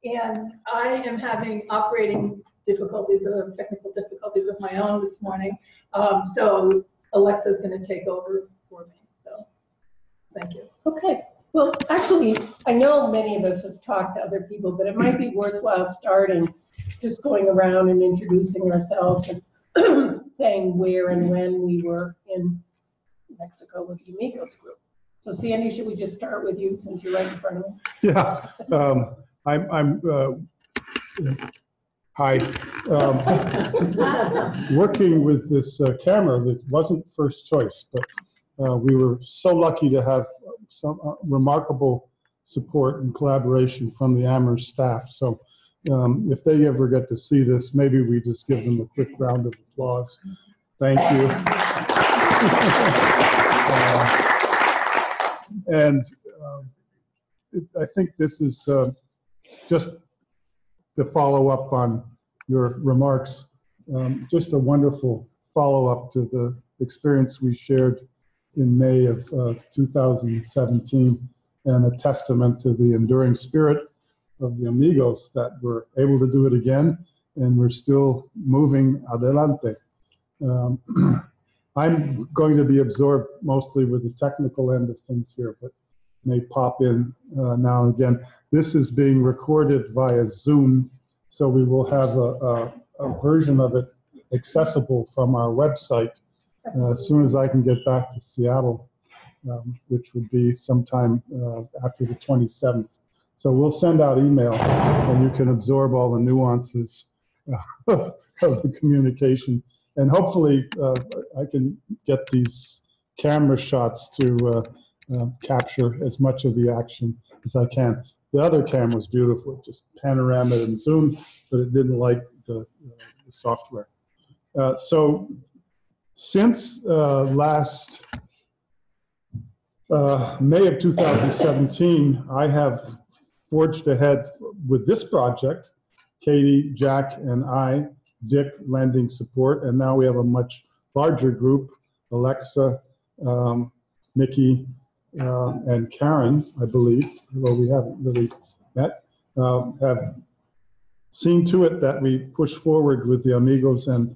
And I am having operating difficulties, technical difficulties of my own this morning. So Alexa's going to take over for me. So thank you. Okay. Well, actually, I know many of us have talked to other people, but it might be worthwhile starting just going around and introducing ourselves and saying where and when we were in Mexico with the Amigos group. So Sandy, should we just start with you since you're right in front of me? Yeah, hi. Working with this camera that wasn't first choice, but we were so lucky to have some remarkable support and collaboration from the Amherst staff. So if they ever get to see this, maybe we just give them a quick round of applause. Thank you. I think this is just to follow up on your remarks, just a wonderful follow-up to the experience we shared in May of 2017, and a testament to the enduring spirit of the Amigos that we're able to do it again, and we're still moving adelante. I'm going to be absorbed mostly with the technical end of things here, but may pop in now and again. This is being recorded via Zoom, so we will have a version of it accessible from our website as soon as I can get back to Seattle, which would be sometime after the 27th. So we'll send out email, and you can absorb all the nuances of the communication. And hopefully I can get these camera shots to capture as much of the action as I can. The other camera was beautiful, just panorama and zoom, but it didn't like the software. So since last May of 2017, I have forged ahead with this project. Katie, Jack, and I, Dick lending support, and now we have a much larger group, Alexa, Nikki, and Karen, I believe, although we haven't really met, have seen to it that we push forward with the Amigos, and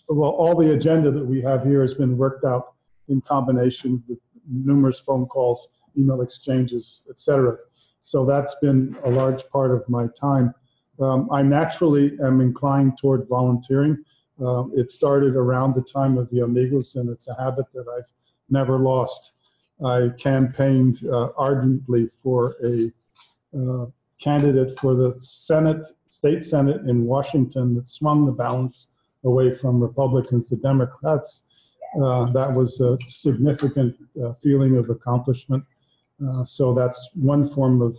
well, all the agenda that we have here has been worked out in combination with numerous phone calls, email exchanges, etc. So that's been a large part of my time. I naturally am inclined toward volunteering. It started around the time of the Amigos, and it's a habit that I've never lost. I campaigned ardently for a candidate for the Senate, state Senate in Washington that swung the balance away from Republicans to Democrats. That was a significant feeling of accomplishment. So that's one form of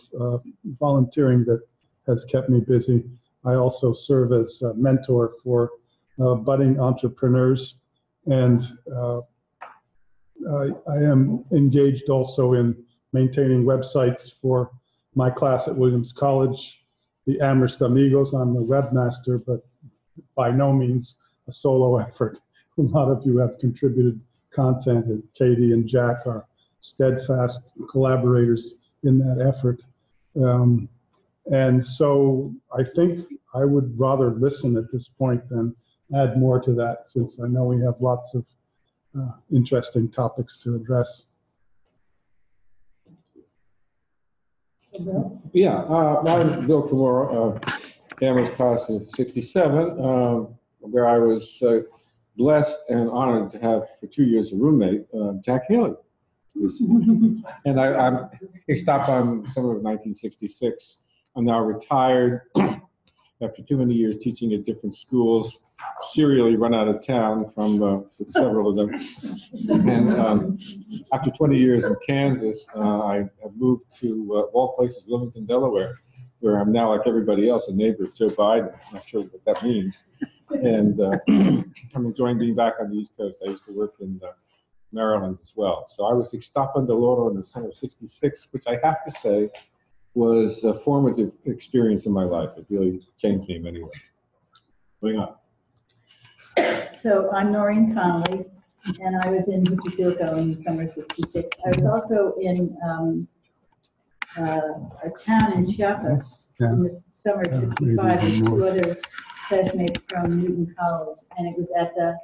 volunteering that has kept me busy. I also serve as a mentor for budding entrepreneurs, and I am engaged also in maintaining websites for my class at Williams College, the Amherst Amigos. I'm the webmaster, but by no means a solo effort. A lot of you have contributed content, and Katie and Jack are steadfast collaborators in that effort. And so I think I would rather listen at this point than add more to that, since I know we have lots of interesting topics to address. Yeah, I'm Bill Kimura, Amherst class of '67, where I was blessed and honored to have for 2 years a roommate, Jack Haley. And I stopped on summer of 1966. I'm now retired after too many years teaching at different schools, serially run out of town from several of them. And after 20 years in Kansas, I have moved to, of all places, Wilmington, Delaware, where I'm now, like everybody else, a neighbor of Joe Biden. I'm not sure what that means. And I'm enjoying being back on the East Coast. I used to work in Maryland as well. So I was Ixtapan del Oro in the summer of '66, which I have to say was a formative experience in my life. It really changed me in many ways. Moving on. So I'm Noreen Connolly, and I was in Huachuco in the summer of '66. I was also in a town in Chiapas in the summer of '65 with two other classmates from Newton College, and it was at the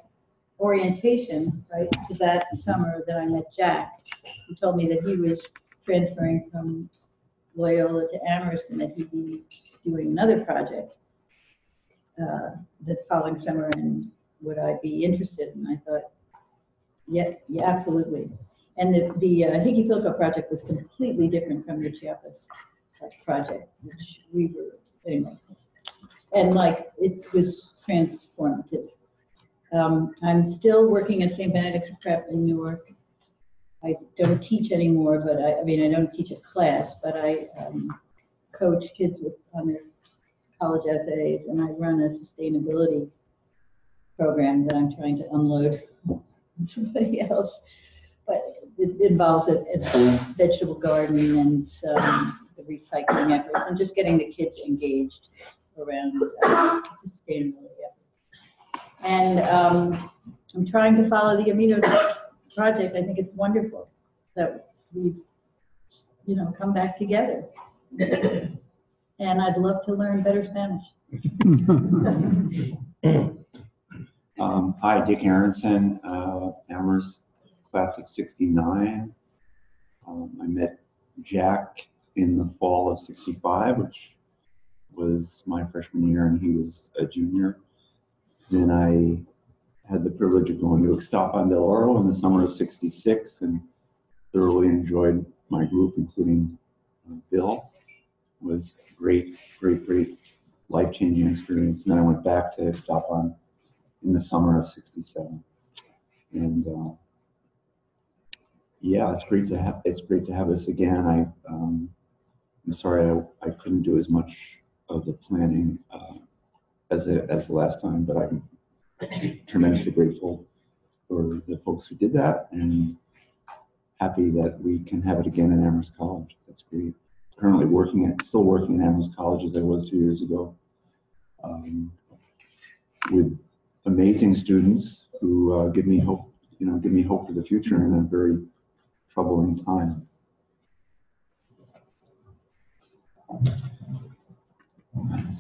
orientation, right, to that summer that I met Jack, who told me that he was transferring from Loyola to Amherst and that he'd be doing another project the following summer, and would I be interested? And I thought, yeah, absolutely. And the Hickey-Philco project was completely different from the Chiapas project, which we were, anyway. And like, it was transformative. I'm still working at St. Benedict's Prep in Newark. I don't teach anymore, but I mean, I don't teach a class, but I coach kids on their college essays, and I run a sustainability program that I'm trying to unload on somebody else. But it involves a vegetable garden and some the recycling efforts, and just getting the kids engaged around sustainability efforts. And I'm trying to follow the Amigos project. I think it's wonderful that we've, come back together. And I'd love to learn better Spanish. Hi, Dick Aronson, Amherst class of '69. I met Jack in the fall of '65, which was my freshman year, and he was a junior. Then I had the privilege of going to Ixtapan del Oro in the summer of '66 and thoroughly enjoyed my group, including Bill. It was great, life-changing experience. And then I went back to Ixtapan in the summer of '67. And yeah, it's great to have this again. I'm sorry I couldn't do as much of the planning as the last time, but I'm tremendously grateful for the folks who did that, and happy that we can have it again at Amherst College. That's great. Currently still working at Amherst College as I was 2 years ago, with amazing students who give me hope for the future in a very troubling time.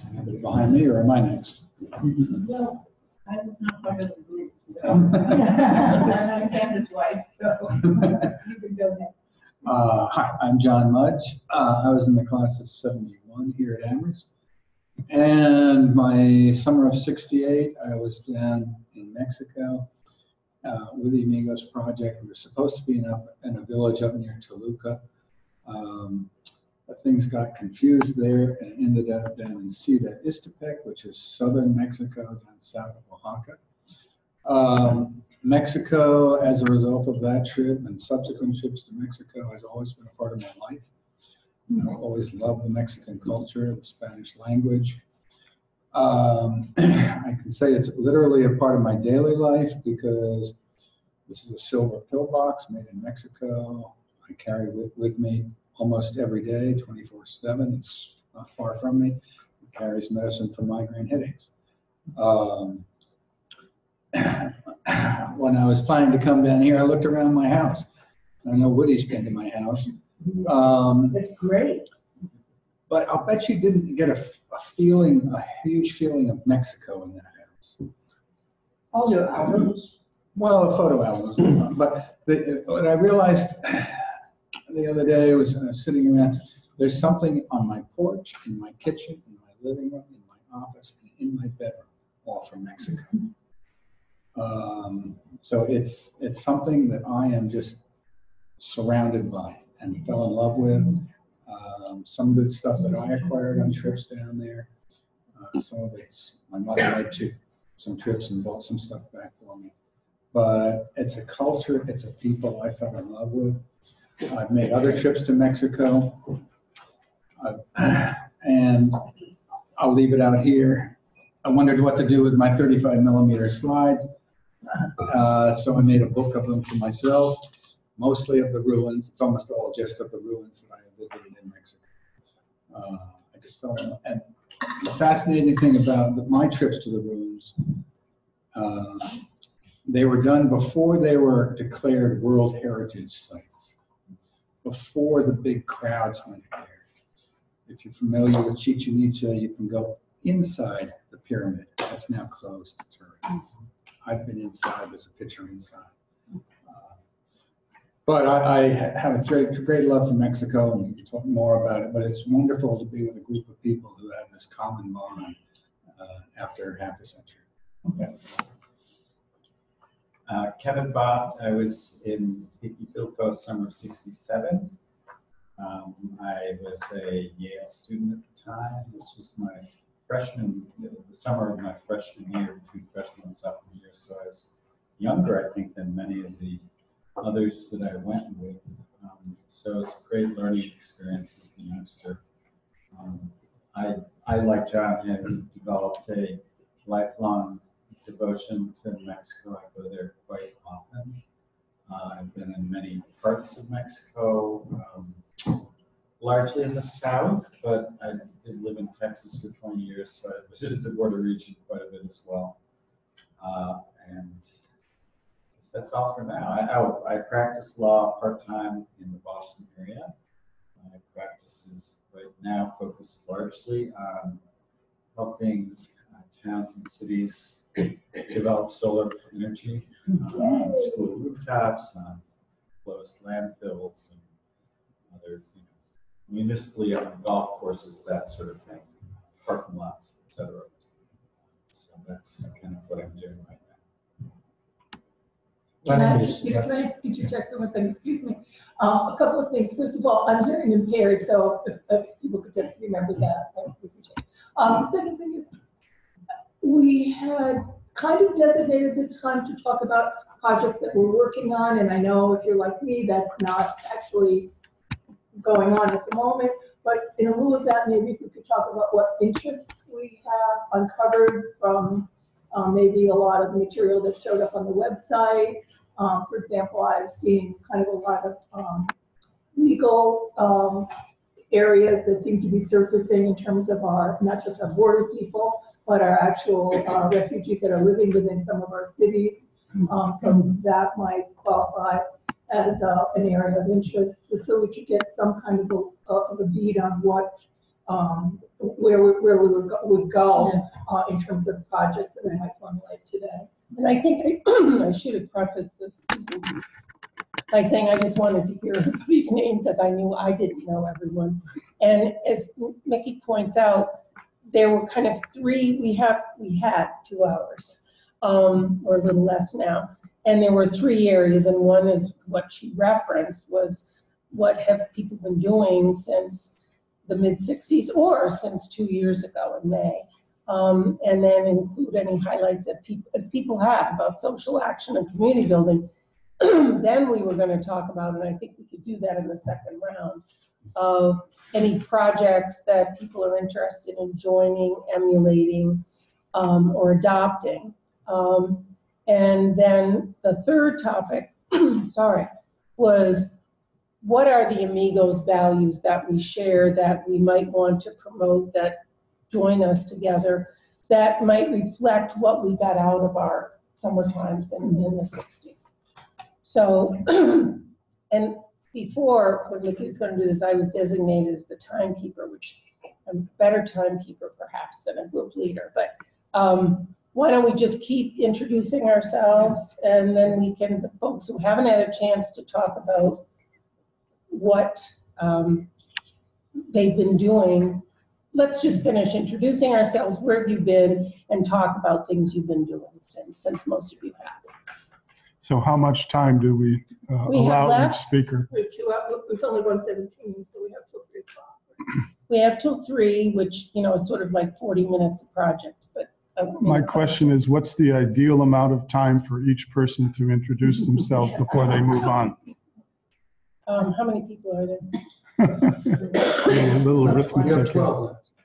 Somebody behind me, or am I next? Well, I was not part of the group, so I'm Candace's wife, so you can go next. Hi, I'm John Mudge. I was in the class of '71 here at Amherst. And my summer of '68, I was down in Mexico with the Amigos project. We were supposed to be in a village up near Toluca. But things got confused there and ended up down in Ciudad Ixtepec, which is southern Mexico, down south of Oaxaca. Mexico, as a result of that trip and subsequent trips to Mexico, has always been a part of my life. I've always loved the Mexican culture, the Spanish language. I can say it's literally a part of my daily life because this is a silver pillbox made in Mexico. I carry with me almost every day, 24/7. It's not far from me. It carries medicine for migraine headaches. When I was planning to come down here, I looked around my house. I know Woody's been to my house. That's great. But I'll bet you didn't get a huge feeling of Mexico in that house. All your albums. Well, a photo album. But what I realized the other day was sitting around, there's something on my porch, in my kitchen, in my living room, in my office, and in my bedroom, all from Mexico. So it's something that I am just surrounded by and fell in love with. Some of the stuff that I acquired on trips down there, some of it's my mother made some trips and bought some stuff back for me. But it's a culture, it's a people I fell in love with. I've made other trips to Mexico, and I'll leave it out here. I wondered what to do with my 35mm slides, so I made a book of them for myself, mostly of the ruins. It's almost all just of the ruins that I have visited in Mexico. I just felt, and the fascinating thing about my trips to the ruins, they were done before they were declared World Heritage Sites, before the big crowds went there. If you're familiar with Chichen Itza, you can go inside the pyramid. That's now closed to tourists. I've been inside, there's a picture inside. But I have a great love for Mexico, and we can talk more about it, but it's wonderful to be with a group of people who have this common bond after half a century. Kevin Bott, I was in Hickey-Philco summer of '67. I was a Yale student at the time. This was my the summer of my freshman year, between freshman and sophomore year. So I was younger, I think, than many of the others that I went with. So it's a great learning experience as a youngster. I, like John, have developed a lifelong devotion to Mexico. I go there quite often. I've been in many parts of Mexico, largely in the south, but I did live in Texas for 20 years, so I visited the border region quite a bit as well. And that's all for now. I practice law part-time in the Boston area. My practice is right now focused largely on helping towns and cities develop solar energy on school rooftops, on closed landfills, and other municipally owned golf courses, that sort of thing, parking lots, etc. So that's kind of what I'm doing right now. Can I interject for one thing? Excuse me. A couple of things. First of all, I'm hearing impaired, so if people could just remember that, I would appreciate it. The second thing is, we had kind of designated this time to talk about projects that we're working on, and I know if you're like me, that's not actually going on at the moment, but in lieu of that, maybe if we could talk about what interests we have uncovered from maybe a lot of the material that showed up on the website. For example, I've seen kind of a lot of legal areas that seem to be surfacing in terms of our, not just our border people, but our actual refugees that are living within some of our cities. So that might qualify as an area of interest, so we could get some kind of a beat on what, where we would go in terms of projects that we might formulate today. And I think I should have prefaced this by saying I just wanted to hear everybody's name because I knew I didn't know everyone. And as Mickey points out, there were kind of three, we had 2 hours, or a little less now. And there were 3 areas, and one is what she referenced was what have people been doing since the mid-60s or since 2 years ago in May. And then include any highlights that people have about social action and community building. Then we were going to talk about, and I think we could do that in the second round, of any projects that people are interested in joining, emulating, or adopting. And then the third topic, was what are the Amigos values that we share that we might want to promote that join us together that might reflect what we got out of our summer times in the 60s. So, and before, when Mickey was going to do this, I was designated as the timekeeper, which I'm a better timekeeper perhaps than a group leader, but why don't we just keep introducing ourselves, and then we can, the folks who haven't had a chance to talk about what they've been doing, let's just finish introducing ourselves, where have you been, and talk about things you've been doing since most of you have. So how much time do we allow each left? speaker? We have 2 hours, it's only 1:17, so we have till 3 o'clock. We have till 3, which, is sort of like 40 minutes a project, but. My question is, what's the ideal amount of time for each person to introduce themselves before they move on? How many people are there? A little arithmetic.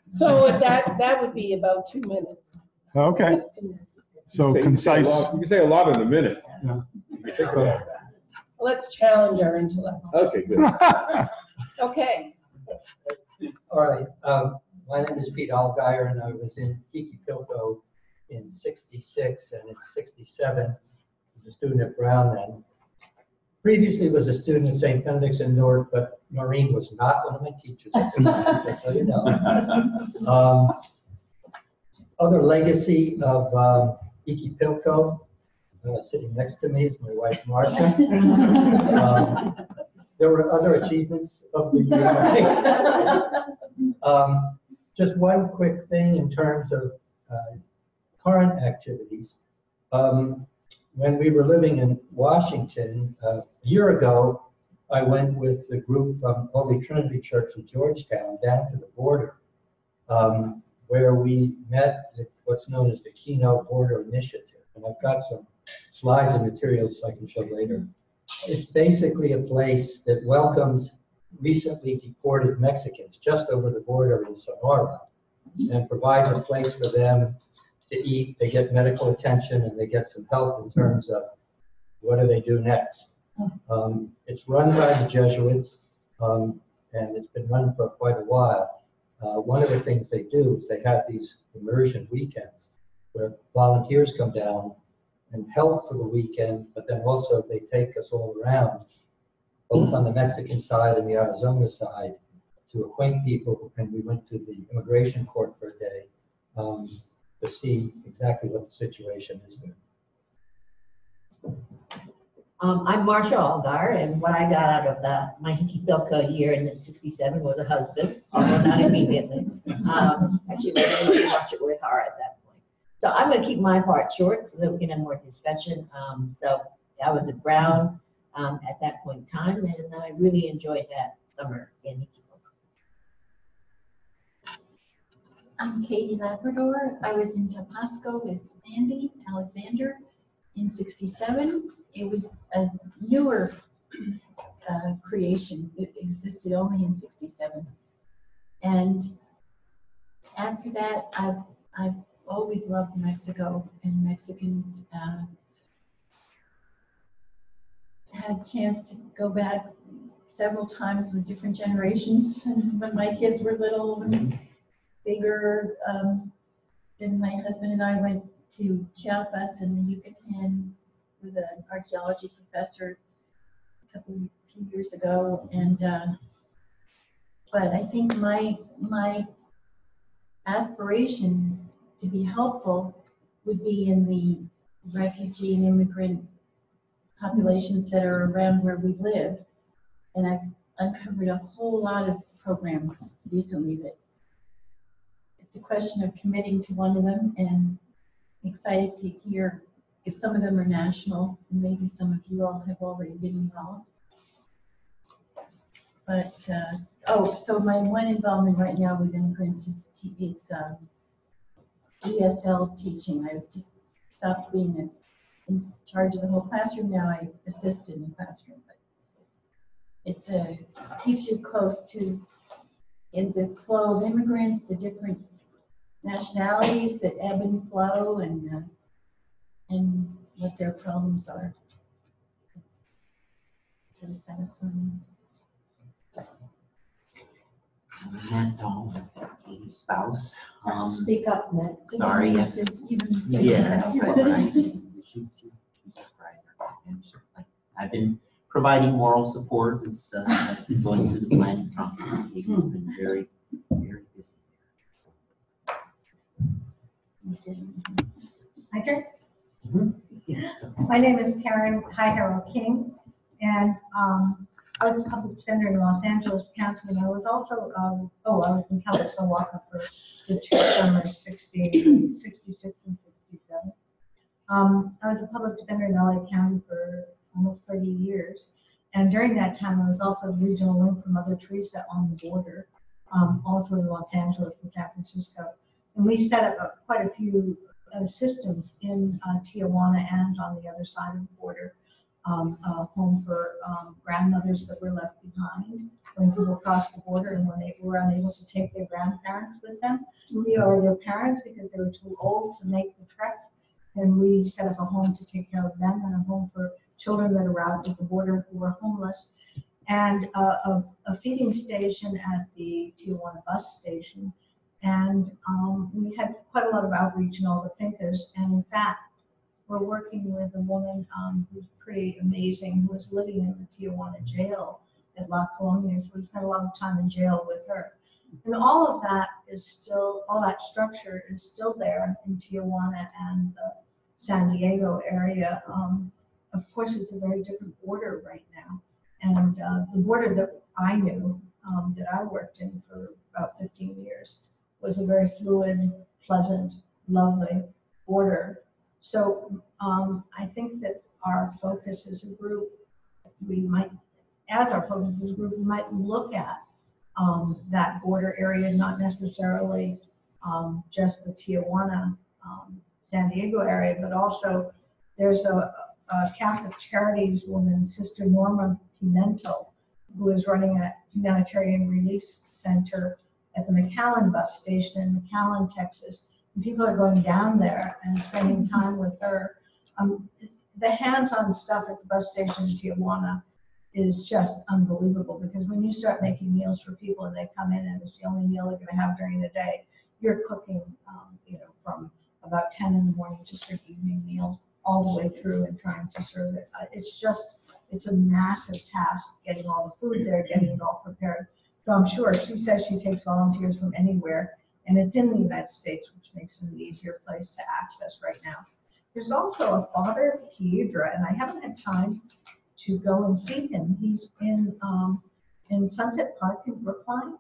So that would be about 2 minutes. Okay, so concise. You can say a lot in a minute. Yeah. Let's challenge our intellect. Okay, good. Okay. All right. My name is Pete Allgaier, and I was in Hickey-Philco in '66 and in '67 as a student at Brown then. previously was a student at St. Benedict's in Newark, but Noreen was not one of my teachers at the time, just so you know. Other legacy of Iki Pilko, sitting next to me is my wife, Marcia. There were other achievements of the year. Just one quick thing in terms of current activities. When we were living in Washington, a year ago, I went with the group from Holy Trinity Church in Georgetown down to the border, where we met with what's known as the Keno Border Initiative. And I've got some slides and materials I can show later. It's basically a place that welcomes recently deported Mexicans just over the border in Sonora and provides a place for them to eat. They get medical attention and they get some help in terms of what do they do next. It's run by the Jesuits, and it's been run for quite a while. One of the things they do is they have these immersion weekends where volunteers come down and help for the weekend, but then also they take us all around, both on the Mexican side and the Arizona side, to acquaint people. And we went to the immigration court for a day to see exactly what the situation is there. I'm Marcia Algar, and what I got out of my Hickey Pilka year in '67 was a husband, although not immediately. Actually, we didn't watch it really hard at that point. So I'm going to keep my part short so that we can have more discussion. So I was at Brown at that point in time, and I really enjoyed that summer in Hickey Pilka. I'm Katie Labrador. I was in Tabasco with Andy Alexander in '67. It was a newer creation. It existed only in '67. And after that, I've always loved Mexico and Mexicans. Had a chance to go back several times with different generations. When my kids were little and bigger, then my husband and I went to Chiapas and the Yucatan with an archaeology professor a few years ago, and but I think my aspiration to be helpful would be in the refugee and immigrant populations that are around where we live, and I've uncovered a whole lot of programs recently that it's a question of committing to one of them, and excited to hear, because some of them are national, and maybe some of you all have already been involved. But, so my one involvement right now with immigrants is ESL teaching. I've just stopped being in charge of the whole classroom. Now I assist in the classroom. But it's keeps you close to, in the flow of immigrants, the different nationalities that ebb and flow, and what their problems are. It's sort of satisfying. Matt Dahl, Katie's spouse. Speak up, Matt. Sorry, yes. Yeah. She described her. And so, I've been providing moral support as been going through the planning process. Katie's been very, very busy. My turn? My name is Karen Harold King, and I was a public defender in Los Angeles County, and I was also, I was in California for the 2 summers, 66 and 67. I was a public defender in LA County for almost 30 years, and during that time I was also the regional link for Mother Teresa on the border, also in Los Angeles and San Francisco. And we set up quite a few systems in Tijuana and on the other side of the border. A home for grandmothers that were left behind when people crossed the border and when they were unable to take their grandparents with them, or their parents because they were too old to make the trek. And we set up a home to take care of them, and a home for children that arrived at the border who were homeless, and a feeding station at the Tijuana bus station. And we had quite a lot of outreach in all the fincas. And in fact, we're working with a woman who's pretty amazing, who was living in the Tijuana jail at La Colonia, so we spent a lot of time in jail with her. And all of that is still, all that structure is still there in Tijuana and the San Diego area. Of course, it's a very different border right now. And the border that I knew, that I worked in for about 15 years, was a very fluid, pleasant, lovely border. So I think that our focus as a group, we might look at that border area, not necessarily just the Tijuana, San Diego area, but also there's a Catholic Charities woman, Sister Norma Pimentel, who is running a humanitarian relief center at the McAllen bus station in McAllen, Texas. And people are going down there and spending time with her. The hands-on stuff at the bus station in Tijuana is just unbelievable, because when you start making meals for people and they come in and it's the only meal they're going to have during the day, you're cooking, from about 10 in the morning, just an evening meal, all the way through and trying to serve it. It's a massive task getting all the food there, getting it all prepared. So I'm sure she says she takes volunteers from anywhere, and it's in the United States, which makes it an easier place to access right now. There's also a Father Piedra, and I haven't had time to go and see him. He's in Sunset Park in Brookline.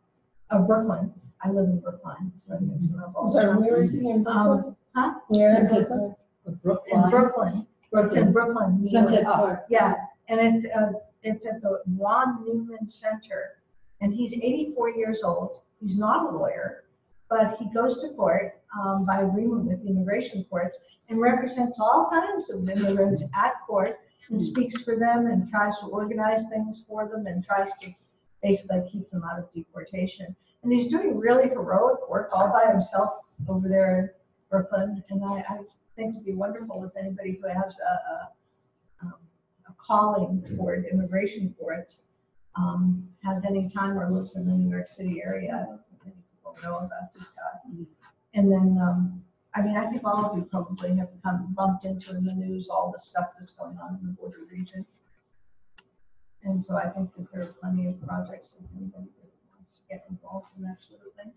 Brooklyn. I live in Brookline, so I mix them up all the time. Where is he in Brooklyn? Where in Brooklyn? Brookline? In Brooklyn. It's in Brooklyn, New York. Sunset Park. Yeah, and it's at the Ron Newman Center, and he's 84 years old. He's not a lawyer, but he goes to court by agreement with the immigration courts and represents all kinds of immigrants at court and speaks for them and tries to organize things for them and tries to basically keep them out of deportation. And he's doing really heroic work all by himself over there in Brooklyn. And I think it'd be wonderful if anybody who has a calling toward immigration courts has any time or lives in the New York City area. I don't think many people know about this guy. And then, I think all of you probably have come bumped into in the news all the stuff that's going on in the border region. And so I think that there are plenty of projects that anybody that wants to get involved in that sort of thing.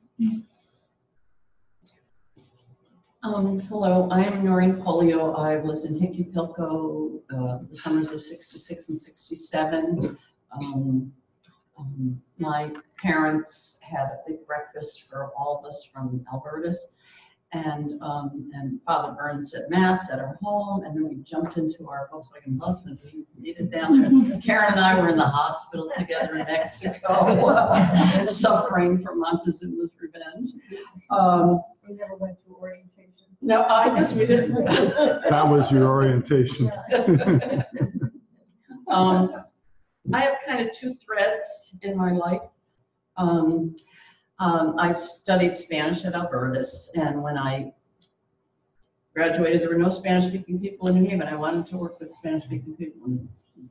Hello, I am Noreen Polio. I was in Hickey Pilco the summers of 66 and 67. My parents had a big breakfast for all of us from Albertus, and Father Burns said Mass at our home, and then we jumped into our Volkswagen bus and we made it down there. Karen and I were in the hospital together in Mexico, suffering from Montezuma's revenge. We never went to orientation. No, I guess we didn't. That was your orientation. I have kind of two threads in my life. I studied Spanish at Albertus, and when I graduated, there were no Spanish-speaking people in New Haven. I wanted to work with Spanish-speaking people, and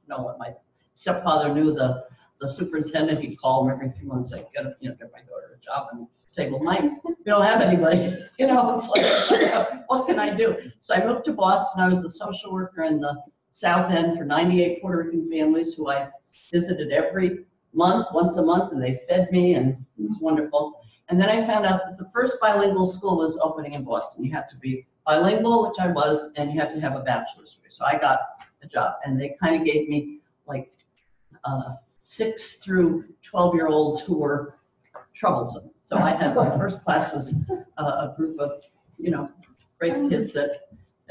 my stepfather knew the superintendent. He'd call him every 3 months, like, get my daughter a job, and say, well, Mike, we don't have anybody. It's like, what can I do? So I moved to Boston. I was a social worker in the South End for 98 Puerto Rican families who I visited every month, once a month, and they fed me, and it was wonderful. And then I found out that the first bilingual school was opening in Boston. You had to be bilingual, which I was, and you had to have a bachelor's degree. So I got a job, and they kind of gave me like 6 through 12-year-olds who were troublesome. So I had, my first class was a group of, great kids that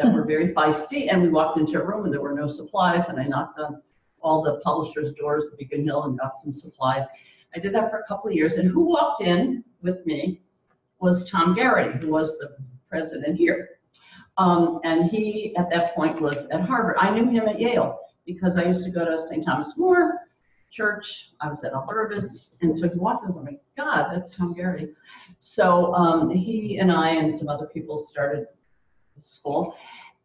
were very feisty, and we walked into a room and there were no supplies, and I knocked on all the publishers' doors at Beacon Hill and got some supplies. I did that for a couple of years, and who walked in with me was Tom Garrity, who was the president here. And he, at that point, was at Harvard. I knew him at Yale because I used to go to St. Thomas More Church. I was at Albertus, and so he walked in, and I was like, God, that's Tom Garrity. So he and I and some other people started the school,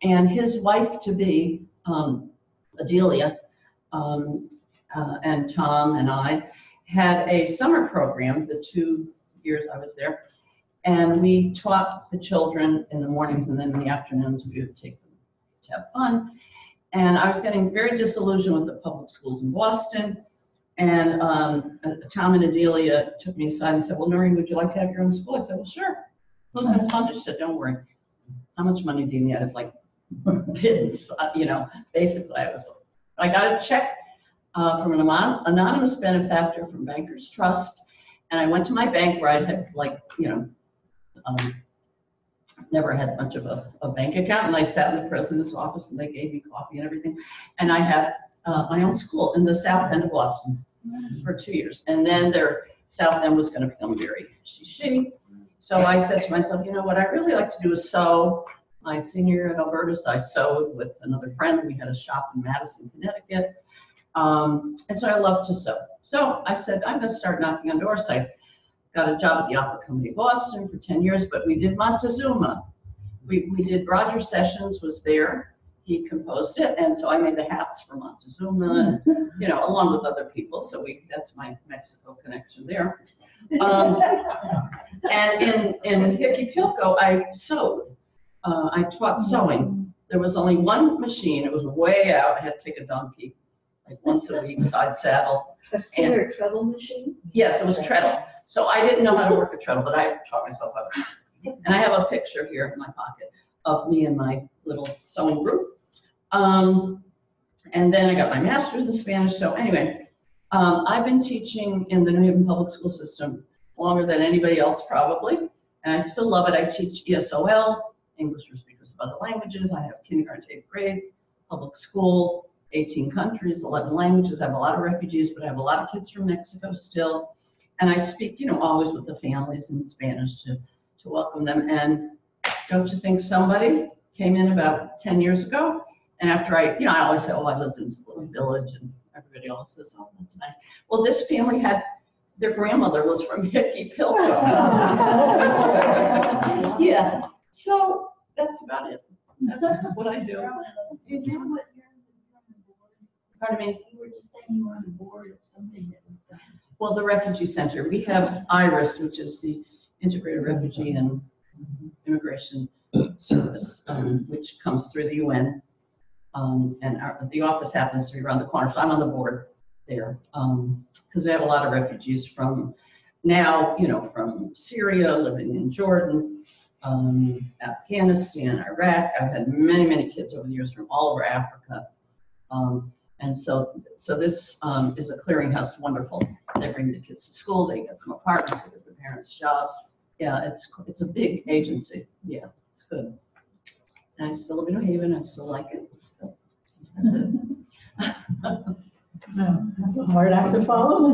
and his wife-to-be, Adelia, and Tom and I had a summer program the 2 years I was there, and we taught the children in the mornings, and then in the afternoons we would take them to have fun. And I was getting very disillusioned with the public schools in Boston. And Tom and Adelia took me aside and said, well, Noreen, would you like to have your own school? I said, well, sure. Who's going to fund it? She said, don't worry. How much money do you need? I had like pittance, you know. Basically, I got a check from an anonymous benefactor from Bankers Trust. And I went to my bank where I had like, you know, never had much of a bank account. And I sat in the president's office and they gave me coffee and everything. And I had my own school in the South End of Boston for 2 years. And then their South End was going to become very she. So I said to myself, you know, what I really like to do is sew. My senior year at Albertus, I sewed with another friend. We had a shop in Madison, Connecticut. And so I love to sew. So I said, I'm going to start knocking on doors. I got a job at the Opera Company Boston for 10 years, but we did Montezuma. We did, Roger Sessions was there. He composed it. And so I made the hats for Montezuma, and, you know, along with other people. So that's my Mexico connection there. And in Hickey Pilco, I sewed. I taught sewing. There was only one machine. It was way out. I had to take a donkey like once a week, side saddle. A Singer treadle machine? Yes, it was treadle. So I didn't know how to work a treadle, but I taught myself how to. And I have a picture here in my pocket of me and my little sewing group. And then I got my master's in Spanish. So anyway, I've been teaching in the New Haven public school system longer than anybody else probably. And I still love it. I teach ESOL, English for Speakers of Other Languages. I have kindergarten to 8th grade, public school, 18 countries, 11 languages. I have a lot of refugees, but I have a lot of kids from Mexico still. And I speak, you know, always with the families in Spanish to welcome them. And don't you think somebody came in about 10 years ago? And after I always say, oh, I lived in this little village, and everybody else says, oh, that's nice. Well, this family their grandmother was from Hickey Pilco. Yeah, so that's about it. That's what I do. Is that what you're on the board? Pardon me? You were just saying you were on the board of something that was done. Well, the Refugee Center. We have IRIS, which is the Integrated Refugee and Immigration Service, which comes through the UN. And the office happens to be around the corner, so I'm on the board there. Because we have a lot of refugees from now, you know, from Syria, living in Jordan, Afghanistan, Iraq. I've had many, many kids over the years from all over Africa. And so this is a clearinghouse, wonderful. They bring the kids to school, they get them apartments, they get their parents jobs. Yeah, it's a big agency. Yeah, it's good. And I still live in New Haven, I still like it. So that's it. It's a hard act to follow.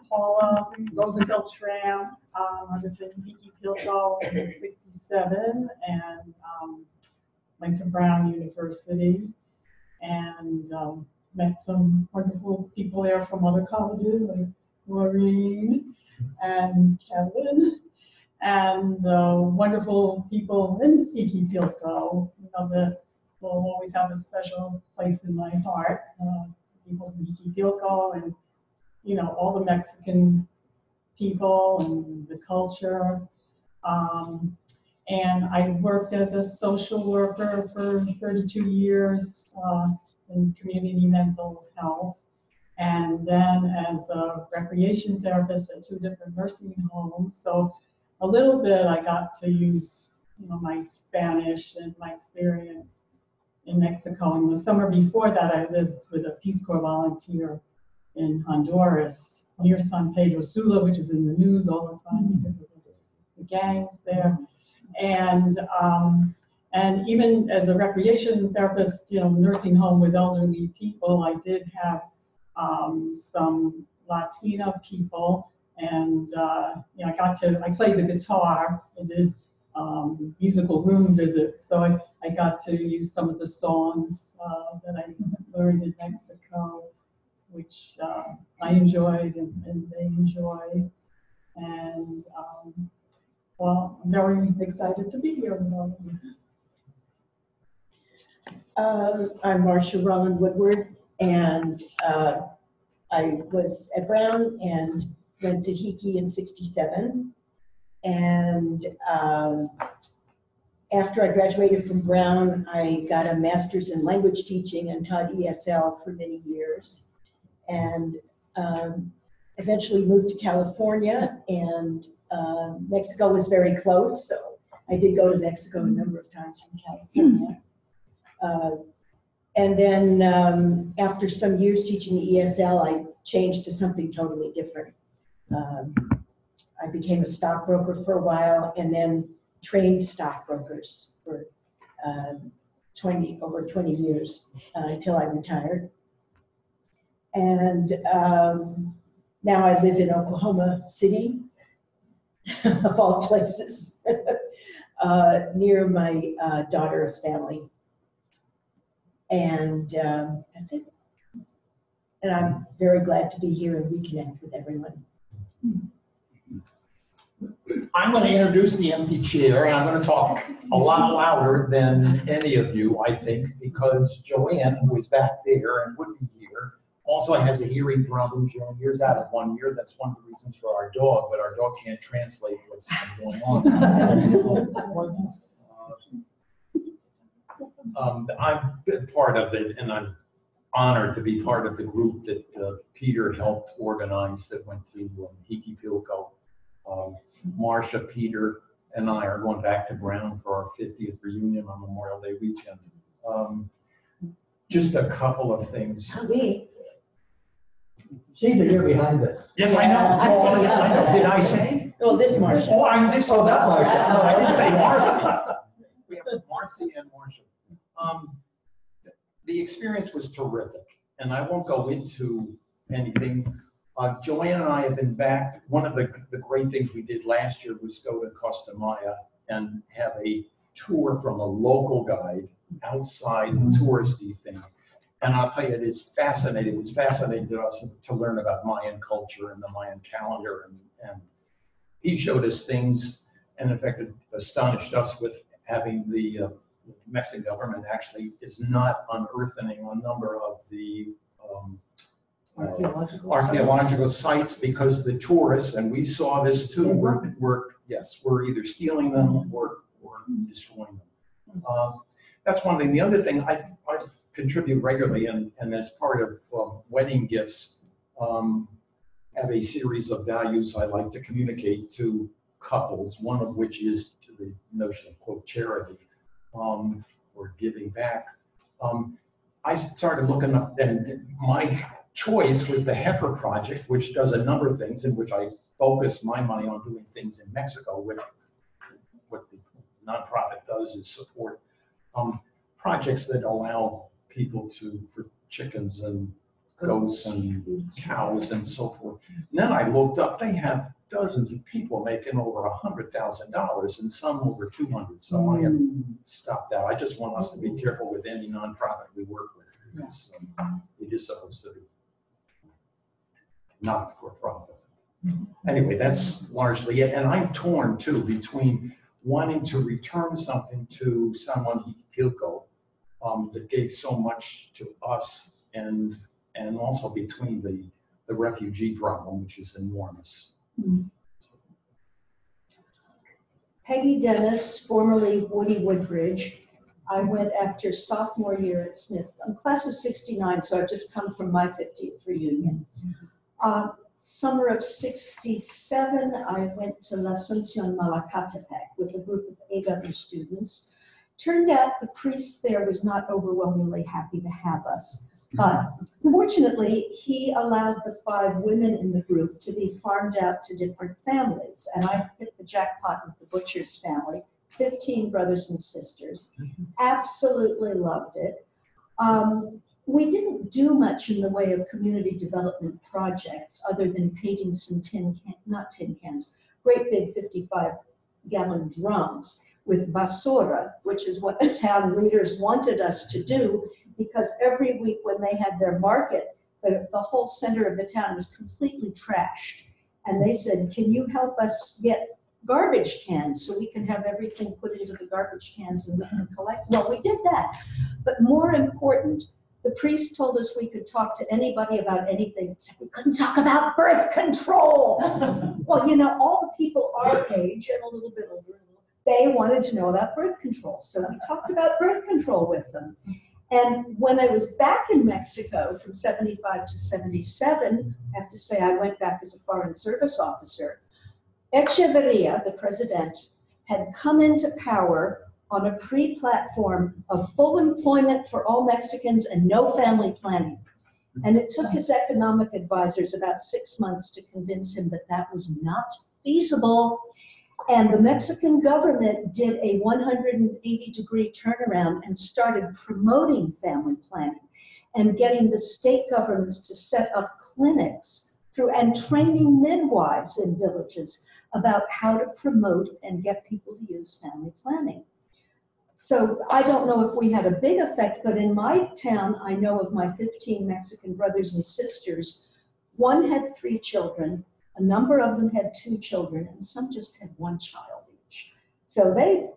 Paula Rosenfeld Schramm. I was in Hickey Pilco in '67 and went to Brown University and met some wonderful people there from other colleges like Maureen and Kevin and wonderful people in Hickey Pilco. You know, that will always have a special place in my heart. People from Hickey Pilco and, you know, all the Mexican people and the culture. And I worked as a social worker for 32 years in community mental health. And then as a recreation therapist at 2 different nursing homes. So a little bit I got to use, you know, my Spanish and my experience in Mexico. And the summer before that, I lived with a Peace Corps volunteer in Honduras near San Pedro Sula, which is in the news all the time because of the gangs there. And even as a recreation therapist, you know, nursing home with elderly people, I did have some Latina people, and you know, I played the guitar. I did musical room visits, so I got to use some of the songs that I learned in Mexico, which I enjoyed and they enjoyed. And well, I'm very excited to be here with all of you. I'm Marcia Roland Woodward, and I was at Brown and went to Hickey in '67, and After I graduated from Brown, I got a master's in language teaching and taught ESL for many years. And eventually moved to California, and Mexico was very close, so I did go to Mexico a number of times from California. And then after some years teaching ESL, I changed to something totally different. I became a stockbroker for a while, and then trained stockbrokers for over 20 years until I retired. And now I live in Oklahoma City, of all places, near my daughter's family. And that's it. And I'm very glad to be here and reconnect with everyone. I'm going to introduce the empty chair, and I'm going to talk a lot louder than any of you, I think, because Joanne, who is back there and would be here, also has a hearing problem. She only hears out of 1 ear. That's one of the reasons for our dog, but our dog can't translate what's going on. I'm part of it, and I'm honored to be part of the group that Peter helped organize that went to Hiquipilco. Marcia, Peter, and I are going back to Brown for our 50th reunion on Memorial Day weekend. Just a couple of things. She's a year behind us. Yes, I know. I know. Did I say? Oh, this Marcia. Oh, I'm this. Oh, that Marcia. No, I didn't say Marcy. We have Marcy and Marcia. The experience was terrific, and I won't go into anything. Joanne and I have been back. One of the great things we did last year was go to Costa Maya and have a tour from a local guide outside the touristy thing. And I'll tell you, it is fascinating. It was fascinating to us to learn about Mayan culture and the Mayan calendar. And he showed us things, and in fact, it astonished us with having the Mexican government actually is not unearthing a number of the archaeological sites because the tourists, and we saw this too, we're either stealing them or destroying them. That's one thing. The other thing, I contribute regularly, and as part of wedding gifts, have a series of values I like to communicate to couples, one of which is the notion of, quote, charity, or giving back. I started looking up, and my choice was the Heifer Project, which does a number of things, in which I focus my money on doing things in Mexico. With what the nonprofit does is support projects that allow people for chickens and goats and cows and so forth. And then I looked up, they have dozens of people making over $100,000 and some over 200. So I have stopped that. I just want us to be careful with any nonprofit we work with. Because it is supposed to be not for profit. Anyway, that's largely it. And I'm torn too between wanting to return something to someone, Hiquipilco, that gave so much to us, and also between the refugee problem, which is enormous. Peggy Dennis, formerly Woody Woodbridge. I went after sophomore year at Smith. I'm class of 69, so I've just come from my 50th reunion. Summer of 67, I went to La Asunción Malacatepec with a group of 8 other students. Turned out the priest there was not overwhelmingly happy to have us. But fortunately, he allowed the 5 women in the group to be farmed out to different families. And I hit the jackpot with the butcher's family, 15 brothers and sisters. Absolutely loved it. We didn't do much in the way of community development projects other than painting some great big 55-gallon drums with basura, which is what the town leaders wanted us to do, because every week when they had their market, the whole center of the town was completely trashed. And they said, can you help us get garbage cans so we can have everything put into the garbage cans and we can collect? Well, we did that. But more important, the priest told us we could talk to anybody about anything, except we couldn't talk about birth control. Well, you know, all the people our age and a little bit older they wanted to know about birth control. So we talked about birth control with them. And when I was back in Mexico from 75 to 77, I have to say I went back as a foreign service officer. Echeverria, the president, had come into power on a pre-platform of full employment for all Mexicans and no family planning. And it took his economic advisors about 6 months to convince him that that was not feasible. And the Mexican government did a 180-degree turnaround and started promoting family planning and getting the state governments to set up clinics and training midwives in villages about how to promote and get people to use family planning. So I don't know if we had a big effect, but in my town, I know of my 15 Mexican brothers and sisters. One had 3 children, a number of them had 2 children, and some just had 1 child each. So they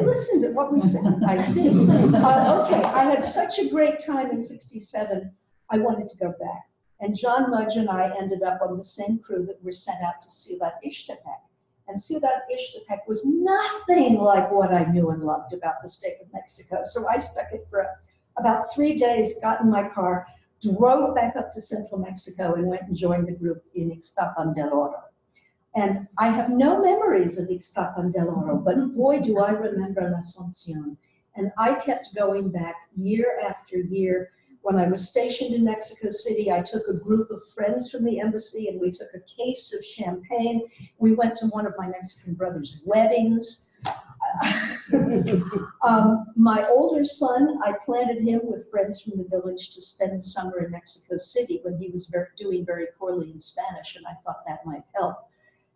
listened to what we said, I think. Okay, I had such a great time in '67, I wanted to go back. And John Mudge and I ended up on the same crew that were sent out to Ciudad Ixtepec. And Ciudad Ixtepec was nothing like what I knew and loved about the state of Mexico. So I stuck it for about 3 days, got in my car, drove back up to central Mexico and went and joined the group in Ixtapan del Oro. And I have no memories of Ixtapan del Oro, but boy, do I remember La Asunción. And I kept going back year after year. When I was stationed in Mexico City, I took a group of friends from the embassy and we took a case of champagne. We went to one of my Mexican brother's weddings. My older son, I planted him with friends from the village to spend the summer in Mexico City when he was doing very poorly in Spanish, and I thought that might help.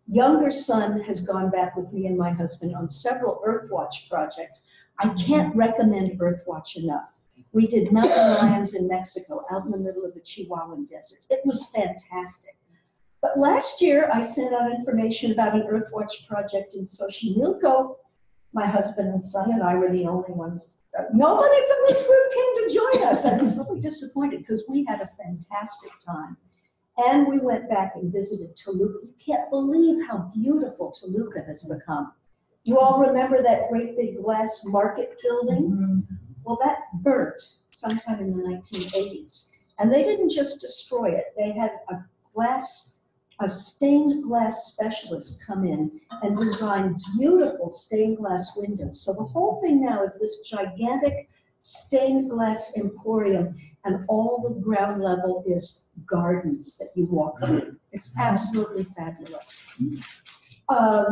Younger son has gone back with me and my husband on several Earthwatch projects. I can't recommend Earthwatch enough. We did mountain lions in Mexico, out in the middle of the Chihuahuan desert. It was fantastic. But last year, I sent out information about an Earthwatch project in Xochimilco. My husband and son and I were the only ones. Nobody from this group came to join us. I was really disappointed because we had a fantastic time. And we went back and visited Toluca. You can't believe how beautiful Toluca has become. You all remember that great big glass market building? Mm-hmm. Well, that burnt sometime in the 1980s. And they didn't just destroy it. They had a stained glass specialist come in and design beautiful stained glass windows. So the whole thing now is this gigantic stained glass emporium, and all the ground level is gardens that you walk through. It's absolutely fabulous.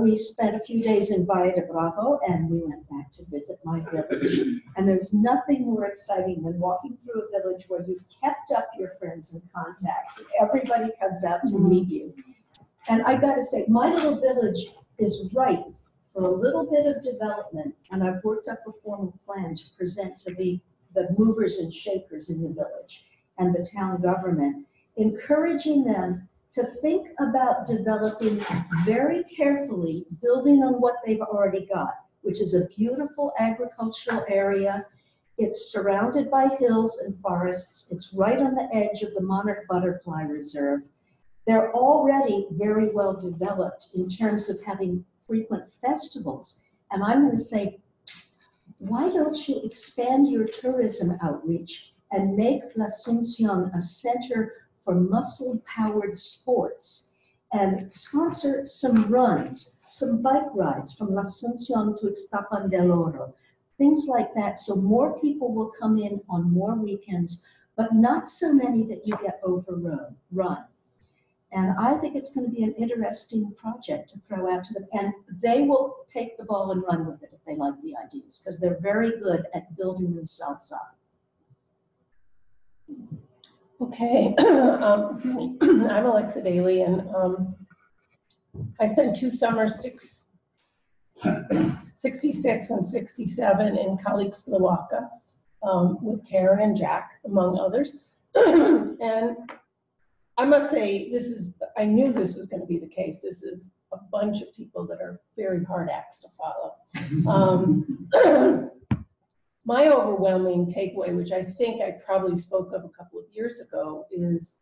We spent a few days in Valle de Bravo, and we went back to visit my village. And there's nothing more exciting than walking through a village where you've kept up your friends and contacts, and everybody comes out to meet you. And I gotta say, my little village is ripe for a little bit of development, and I've worked up a formal plan to present to the movers and shakers in the village and the town government, encouraging them to think about developing very carefully, building on what they've already got, which is a beautiful agricultural area. It's surrounded by hills and forests. It's right on the edge of the Monarch Butterfly Reserve. They're already very well developed in terms of having frequent festivals. And I'm going to say, why don't you expand your tourism outreach and make La Asunción a center for muscle-powered sports, and sponsor some runs, some bike rides from La Asunción to Ixtapan del Oro, things like that, so more people will come in on more weekends, but not so many that you get overrun. And I think it's going to be an interesting project to throw out to them, and they will take the ball and run with it if they like the ideas, because they're very good at building themselves up. Okay, I'm Alexa Daly, and I spent 2 summers, 66 and 67, in Calixtlahuaca with Karen and Jack, among others. And I must say, I knew this was going to be the case. This is a bunch of people that are very hard acts to follow. My overwhelming takeaway, which I think I probably spoke of a couple of years ago, is,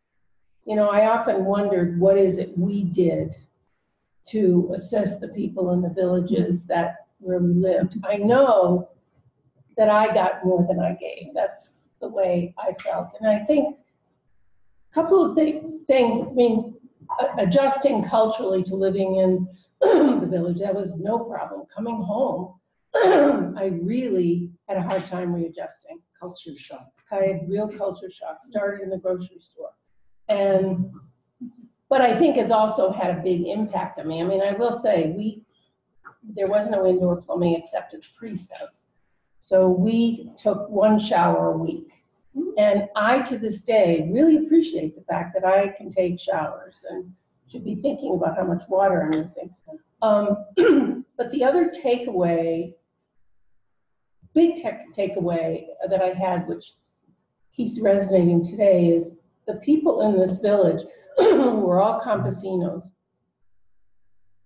I often wondered, what is it we did to assist the people in the villages that where we lived. I know that I got more than I gave. That's the way I felt. And I think a couple of things, I mean, adjusting culturally to living in the village, that was no problem. Coming home, I really had a hard time readjusting. Culture shock. I had real culture shock, started in the grocery store. But I think it's also had a big impact on me. I mean, I will say, there was no indoor plumbing except at the priest's house. So we took 1 shower a week. And I, to this day, really appreciate the fact that I can take showers and should be thinking about how much water I'm using. But the other takeaway, big takeaway that I had, which keeps resonating today, is the people in this village who were all campesinos.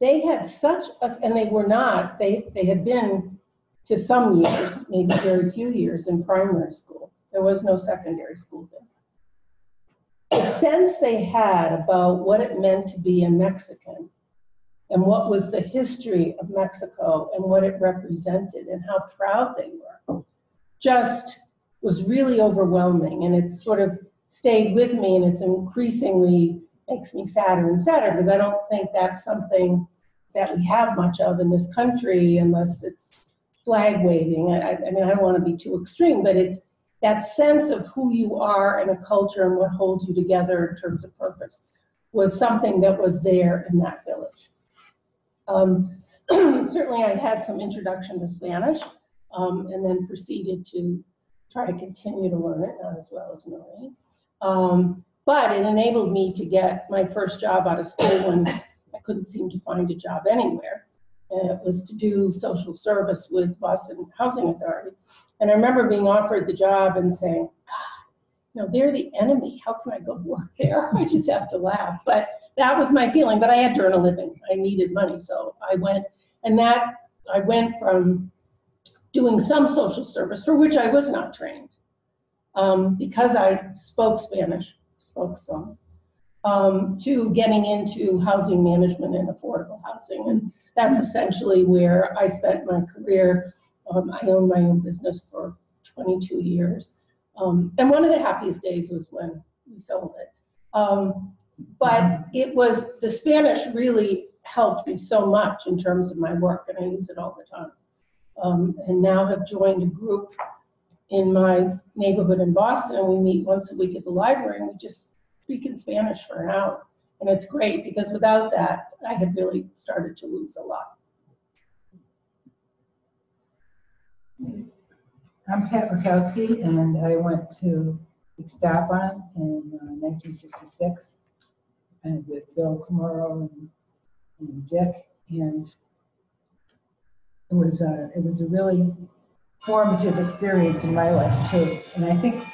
They had such a, and they were not, they had been to some years, maybe very few years in primary school. There was no secondary school there. The sense they had about what it meant to be a Mexican and what was the history of Mexico and what it represented and how proud they were just was really overwhelming. And it sort of stayed with me, and it's increasingly makes me sadder and sadder because I don't think that's something that we have much of in this country unless it's flag waving. I mean, I don't want to be too extreme, but it's that sense of who you are in a culture and what holds you together in terms of purpose was something that was there in that village. Certainly I had some introduction to Spanish and then proceeded to try to continue to learn it, not as well as Noreen. But it enabled me to get my first job out of school when I couldn't seem to find a job anywhere. And it was to do social service with Boston Housing Authority. And I remember being offered the job and saying, God, you know, they're the enemy. How can I go work there? I just have to laugh. But that was my feeling. But I had to earn a living. I needed money. So I went. And I went from doing some social service, for which I was not trained, because I spoke Spanish, spoke some, to getting into housing management and affordable housing. And that's essentially where I spent my career. I owned my own business for 22 years. And one of the happiest days was when we sold it. But it was, the Spanish really helped me so much in terms of my work, and I use it all the time. And now have joined a group in my neighborhood in Boston, and we meet once a week at the library, and we just speak in Spanish for an hour. And it's great, because without that, I had really started to lose a lot. I'm Pat Rakowski, and I went to Ixtapan in 1966, and with Bill Camaro and Dick, and it was a really formative experience in my life too. And I think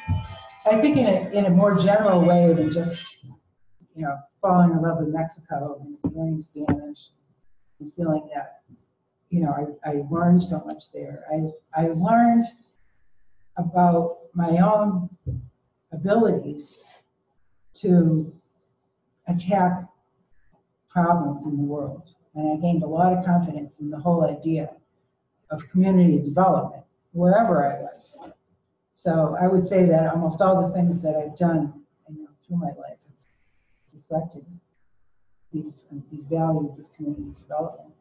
in a more general way than just, you know, falling in love with Mexico and learning Spanish and feeling that, you know, I learned so much there. I learned about my own abilities to attack problems in the world. And I gained a lot of confidence in the whole idea of community development, wherever I was. So I would say that almost all the things that I've done, you know, through my life have reflected these values of community development.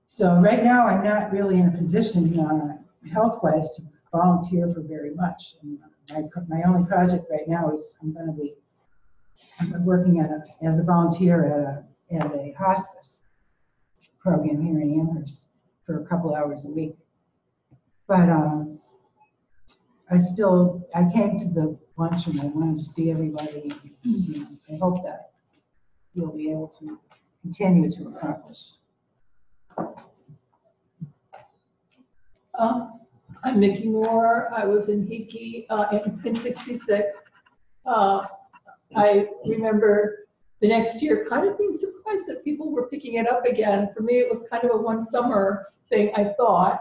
So right now I'm not really in a position health-wise to volunteer for very much. And my only project right now is I'm working as a volunteer at a hospice program here in Amherst for a couple hours a week. But I came to the luncheon. I wanted to see everybody. You know, I hope that you'll be able to continue to accomplish. I'm Mickey Moore. I was in Hickey in 66. I remember the next year kind of being surprised that people were picking it up again. For me, it was kind of a one summer thing, I thought.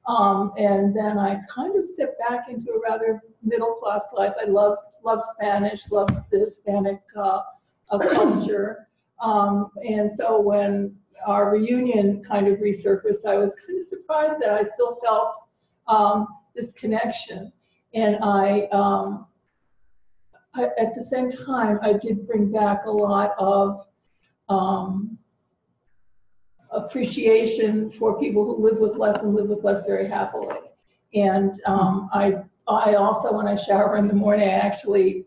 And then I kind of stepped back into a rather middle class life. I loved Spanish, loved the Hispanic culture. And so when our reunion kind of resurfaced, I was kind of surprised that I still felt this connection. And at the same time, I did bring back a lot of appreciation for people who live with less and live with less very happily. And I also, when I shower in the morning, I actually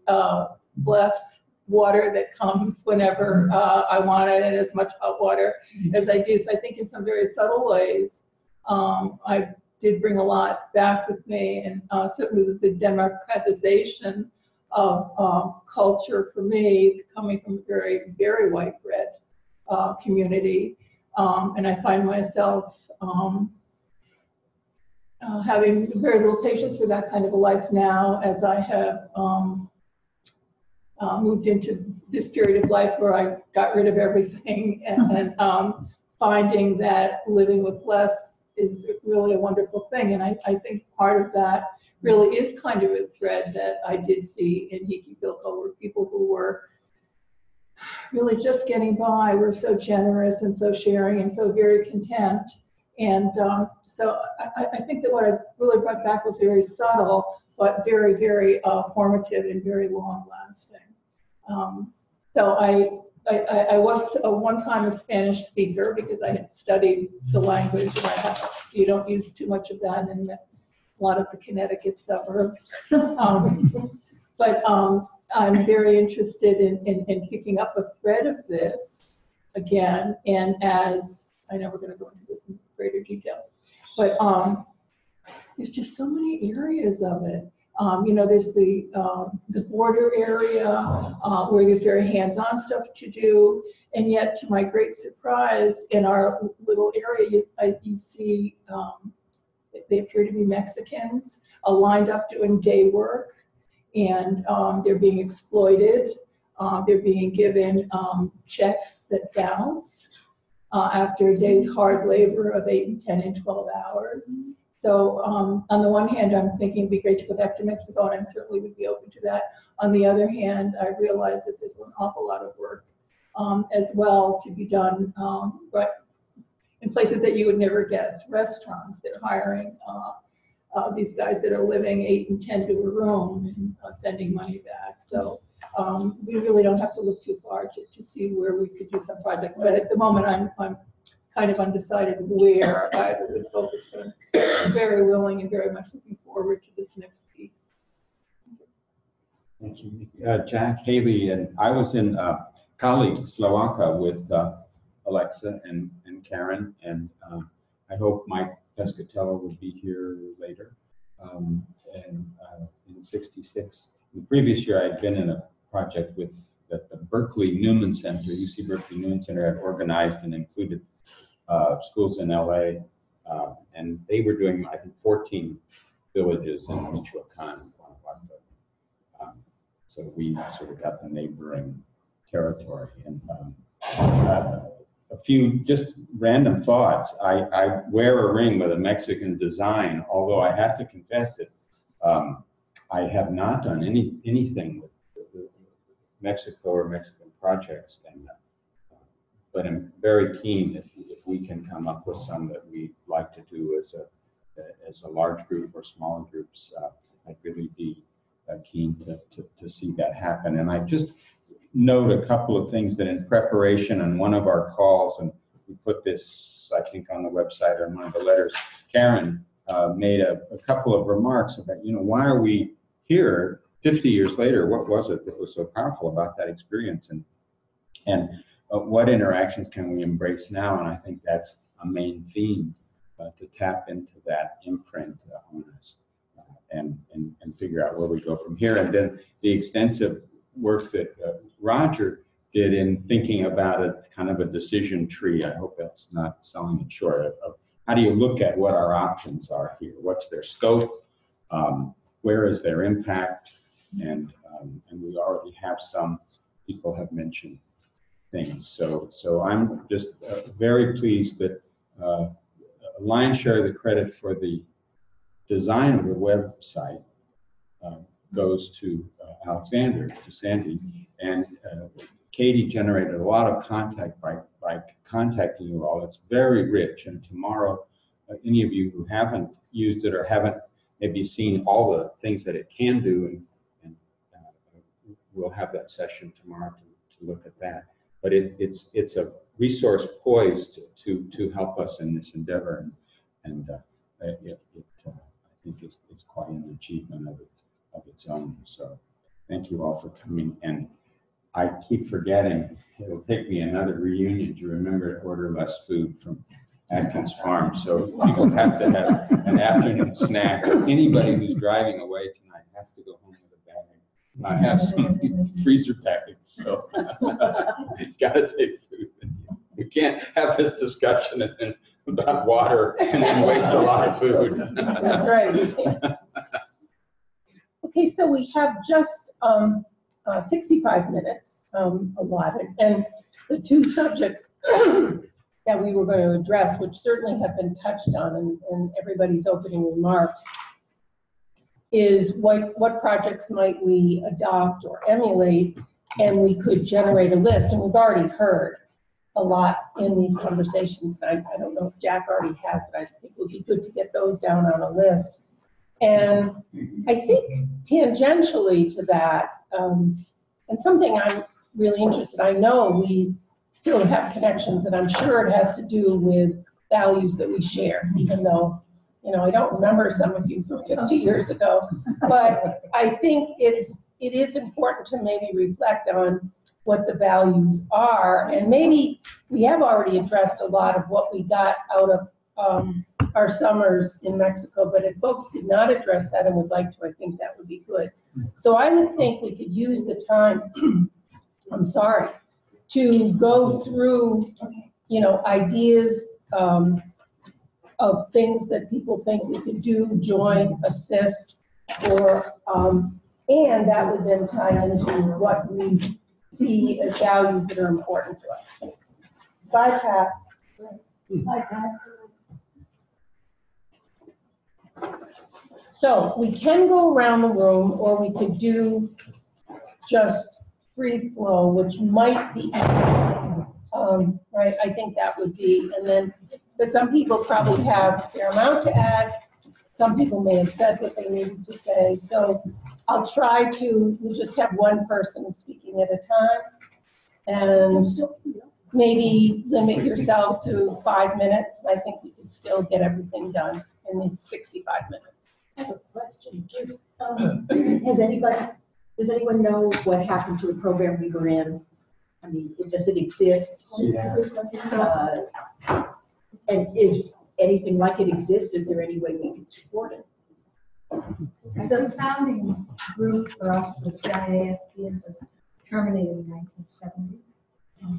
bless water that comes whenever I want it, and as much hot water as I do. So I think in some very subtle ways, I did bring a lot back with me, and certainly the democratization of culture for me, coming from a very, very white bread community. And I find myself having very little patience for that kind of a life now, as I have moved into this period of life where I got rid of everything, and finding that living with less is really a wonderful thing. And I think part of that really is kind of a thread that I did see in Hikibilco, where people who were really just getting by were so generous and so sharing and so very content. And so I think that what I really brought back was very subtle, but very, very formative and very long lasting. So I was one time a Spanish speaker because I had studied the language, and you don't use too much of that in a lot of the Connecticut suburbs. But I'm very interested in picking up a thread of this again, and as I know we're going to go into this in greater detail, but there's just so many areas of it. You know, there's the border area where there's very hands-on stuff to do, and yet, to my great surprise, in our little area, you see they appear to be Mexicans lined up doing day work, and they're being exploited. They're being given checks that bounce after a day's hard labor of 8 and 10 and 12 hours. So on the one hand, I'm thinking it'd be great to go back to Mexico, and I certainly would be open to that. On the other hand, I realize that there's an awful lot of work as well to be done, right, in places that you would never guess. Restaurants, they're hiring these guys that are living 8 and 10 to a room and sending money back. So we really don't have to look too far to see where we could do some projects. But at the moment, I'm kind of undecided where I would focus, but I'm very willing and very much looking forward to this next piece. Thank you. Jack, Haley, and I was in Kali, Slovakia with Alexa and Karen, and I hope Mike Pescatello will be here later. And in '66, the previous year I'd been in a project with that the Berkeley Newman Center, UC Berkeley Newman Center, had organized and included schools in LA, and they were doing, I think, 14 villages in Michoacan, Guanajuato. So we sort of got the neighboring territory. And a few just random thoughts. I wear a ring with a Mexican design, although I have to confess that I have not done anything with Mexico or Mexican projects, but I'm very keen if we can come up with some that we'd like to do as a large group or smaller groups. I'd really be keen to see that happen. And I just note a couple of things that in preparation on one of our calls, and we put this, I think, on the website or in one of the letters, Karen made a couple of remarks about, you know, why are we here 50 years later? What was it that was so powerful about that experience? And what interactions can we embrace now? And I think that's a main theme, to tap into that imprint on us and figure out where we go from here. And then the extensive work that Roger did in thinking about a kind of a decision tree. I hope that's not selling it short of how do you look at what our options are here? What's their scope? Where is their impact? And we already have some people have mentioned things. So I'm just very pleased that a lion's share of the credit for the design of the website goes to Alexander, to Sandy, and Katie generated a lot of contact by contacting you all. It's very rich, and tomorrow, any of you who haven't used it or haven't maybe seen all the things that it can do, and we'll have that session tomorrow to look at that. But it's a resource poised to help us in this endeavor, and I think is quite an achievement of its own. So thank you all for coming. And I keep forgetting, it'll take me another reunion to remember to order less food from Atkins Farm. So people have to have an afternoon snack. Anybody who's driving away tonight has to go home with a bag. I have some freezer packets, so gotta take food with you. We can't have this discussion and then about water and then waste a lot of food. That's right. Okay, so we have just 65 minutes allotted, and the two subjects that we were going to address, which certainly have been touched on in everybody's opening remarks, is what projects might we adopt or emulate, and we could generate a list. And we've already heard a lot in these conversations. I don't know if Jack already has, but I think it would be good to get those down on a list. And I think tangentially to that, and something I'm really interested, I know we still have connections, and I'm sure it has to do with values that we share, even though, you know, I don't remember some of you from 50 years ago, but I think it is important to maybe reflect on what the values are, and maybe we have already addressed a lot of what we got out of our summers in Mexico, but if folks did not address that and would like to, I think that would be good. So I would think we could use the time, I'm sorry, to go through, you know, ideas of things that people think we could do, join, assist, or, and that would then tie into what we see as values that are important to us. Bye, Pat. Bye, Pat. So we can go around the room, or we could do just free flow, which might be easier. Right, I think that would be, and then, but some people probably have a fair amount to add. Some people may have said what they needed to say. So I'll try to, we'll just have one person speaking at a time. And maybe limit yourself to 5 minutes. I think we could still get everything done in these 65 minutes. I have a question. Does anyone know what happened to the program we were in? I mean, does it exist? Yeah. And if anything like it exists, is there any way we can support it? The founding group for us was CIASP, was terminated in 1970.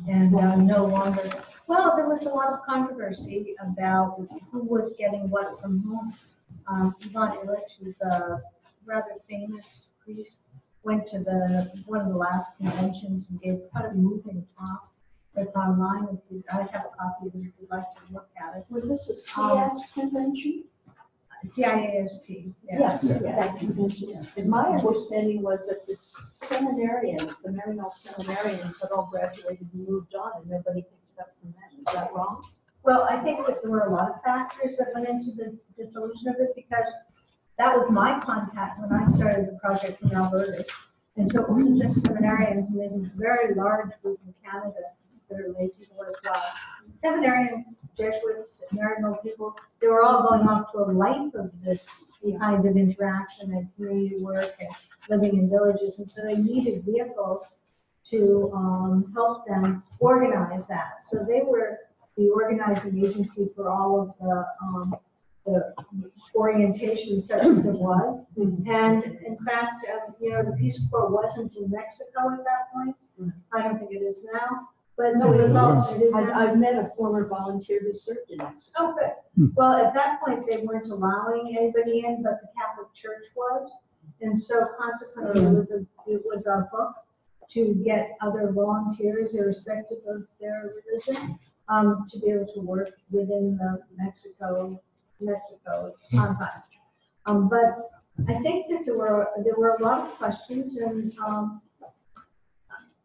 And no longer, well, there was a lot of controversy about who was getting what from whom. Ivan Illich, who's a rather famous priest, went to one of the last conventions and gave quite a moving talk that's online. If you guys have a copy of it, if you'd like to look at it. Was this a CS convention? CIASP. Yes, that convention. And my understanding was that the seminarians, the Maryknoll seminarians had all graduated and moved on, and nobody picked it up from them. Is that wrong? Well, I think that there were a lot of factors that went into the dissolution of it, because that was my contact when I started the project in Alberta. And so it wasn't just seminarians, and there's a very large group in Canada that are lay people as well. Seminarians, Jesuits, Maryknoll people, they were all going off to a life of this kind of interaction and community work and living in villages. And so they needed vehicles to help them organize that. So they were the organizing agency for all of the orientation such as it was. And in fact, you know, the Peace Corps wasn't in Mexico at that point. I don't think it is now. But no, it was also, I've met a former volunteer who served in Mexico. Oh, good. Well, at that point, they weren't allowing anybody in, but the Catholic Church was. And so consequently, it was a book to get other volunteers, irrespective of their religion, to be able to work within the Mexico confines. But I think that there were a lot of questions, and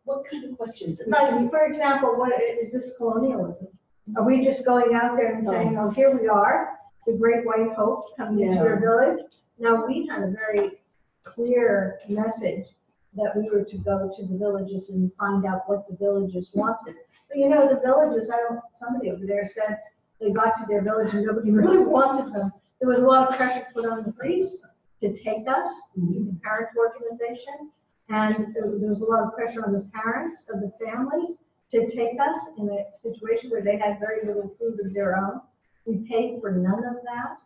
What kind of questions? Like, for example, what is this colonialism? Are we just going out there and saying, oh, here we are, the great white hope coming into your village? Now, we had a very clear message that we were to go to the villages and find out what the villages wanted. But you know, the villages, somebody over there said they got to their village and nobody really wanted them. There was a lot of pressure put on the priests to take us, the parent organization, and there was a lot of pressure on the parents of the families to take us in a situation where they had very little food of their own. We paid for none of that.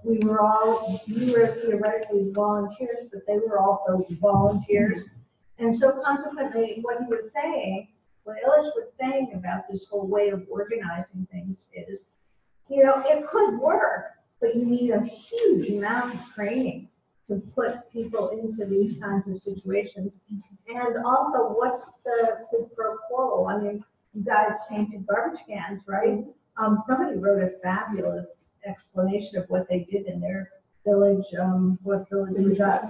We were theoretically volunteers, but they were also volunteers. And so consequently, what he was saying, what Illich was saying about this whole way of organizing things is, you know, it could work, but you need a huge amount of training to put people into these kinds of situations. And also, what's the quid pro quo? I mean, you guys painted garbage cans, right? Somebody wrote a fabulous explanation of what they did in their village, what village we got.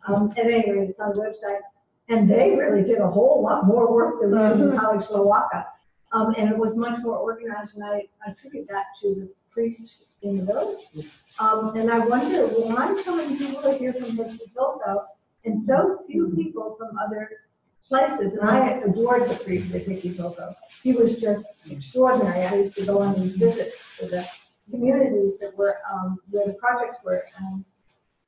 At any rate, it's on the website. And they really did a whole lot more work than we did in College Slovakia. And it was much more organized, and I attribute that to the priests in the village. And I wonder why so many people are here from Hickey-Pilko and so few people from other places. And I adored the priest at Hickey-Pilko. He was just extraordinary. I used to go on these visits to the communities that were, where the projects were, and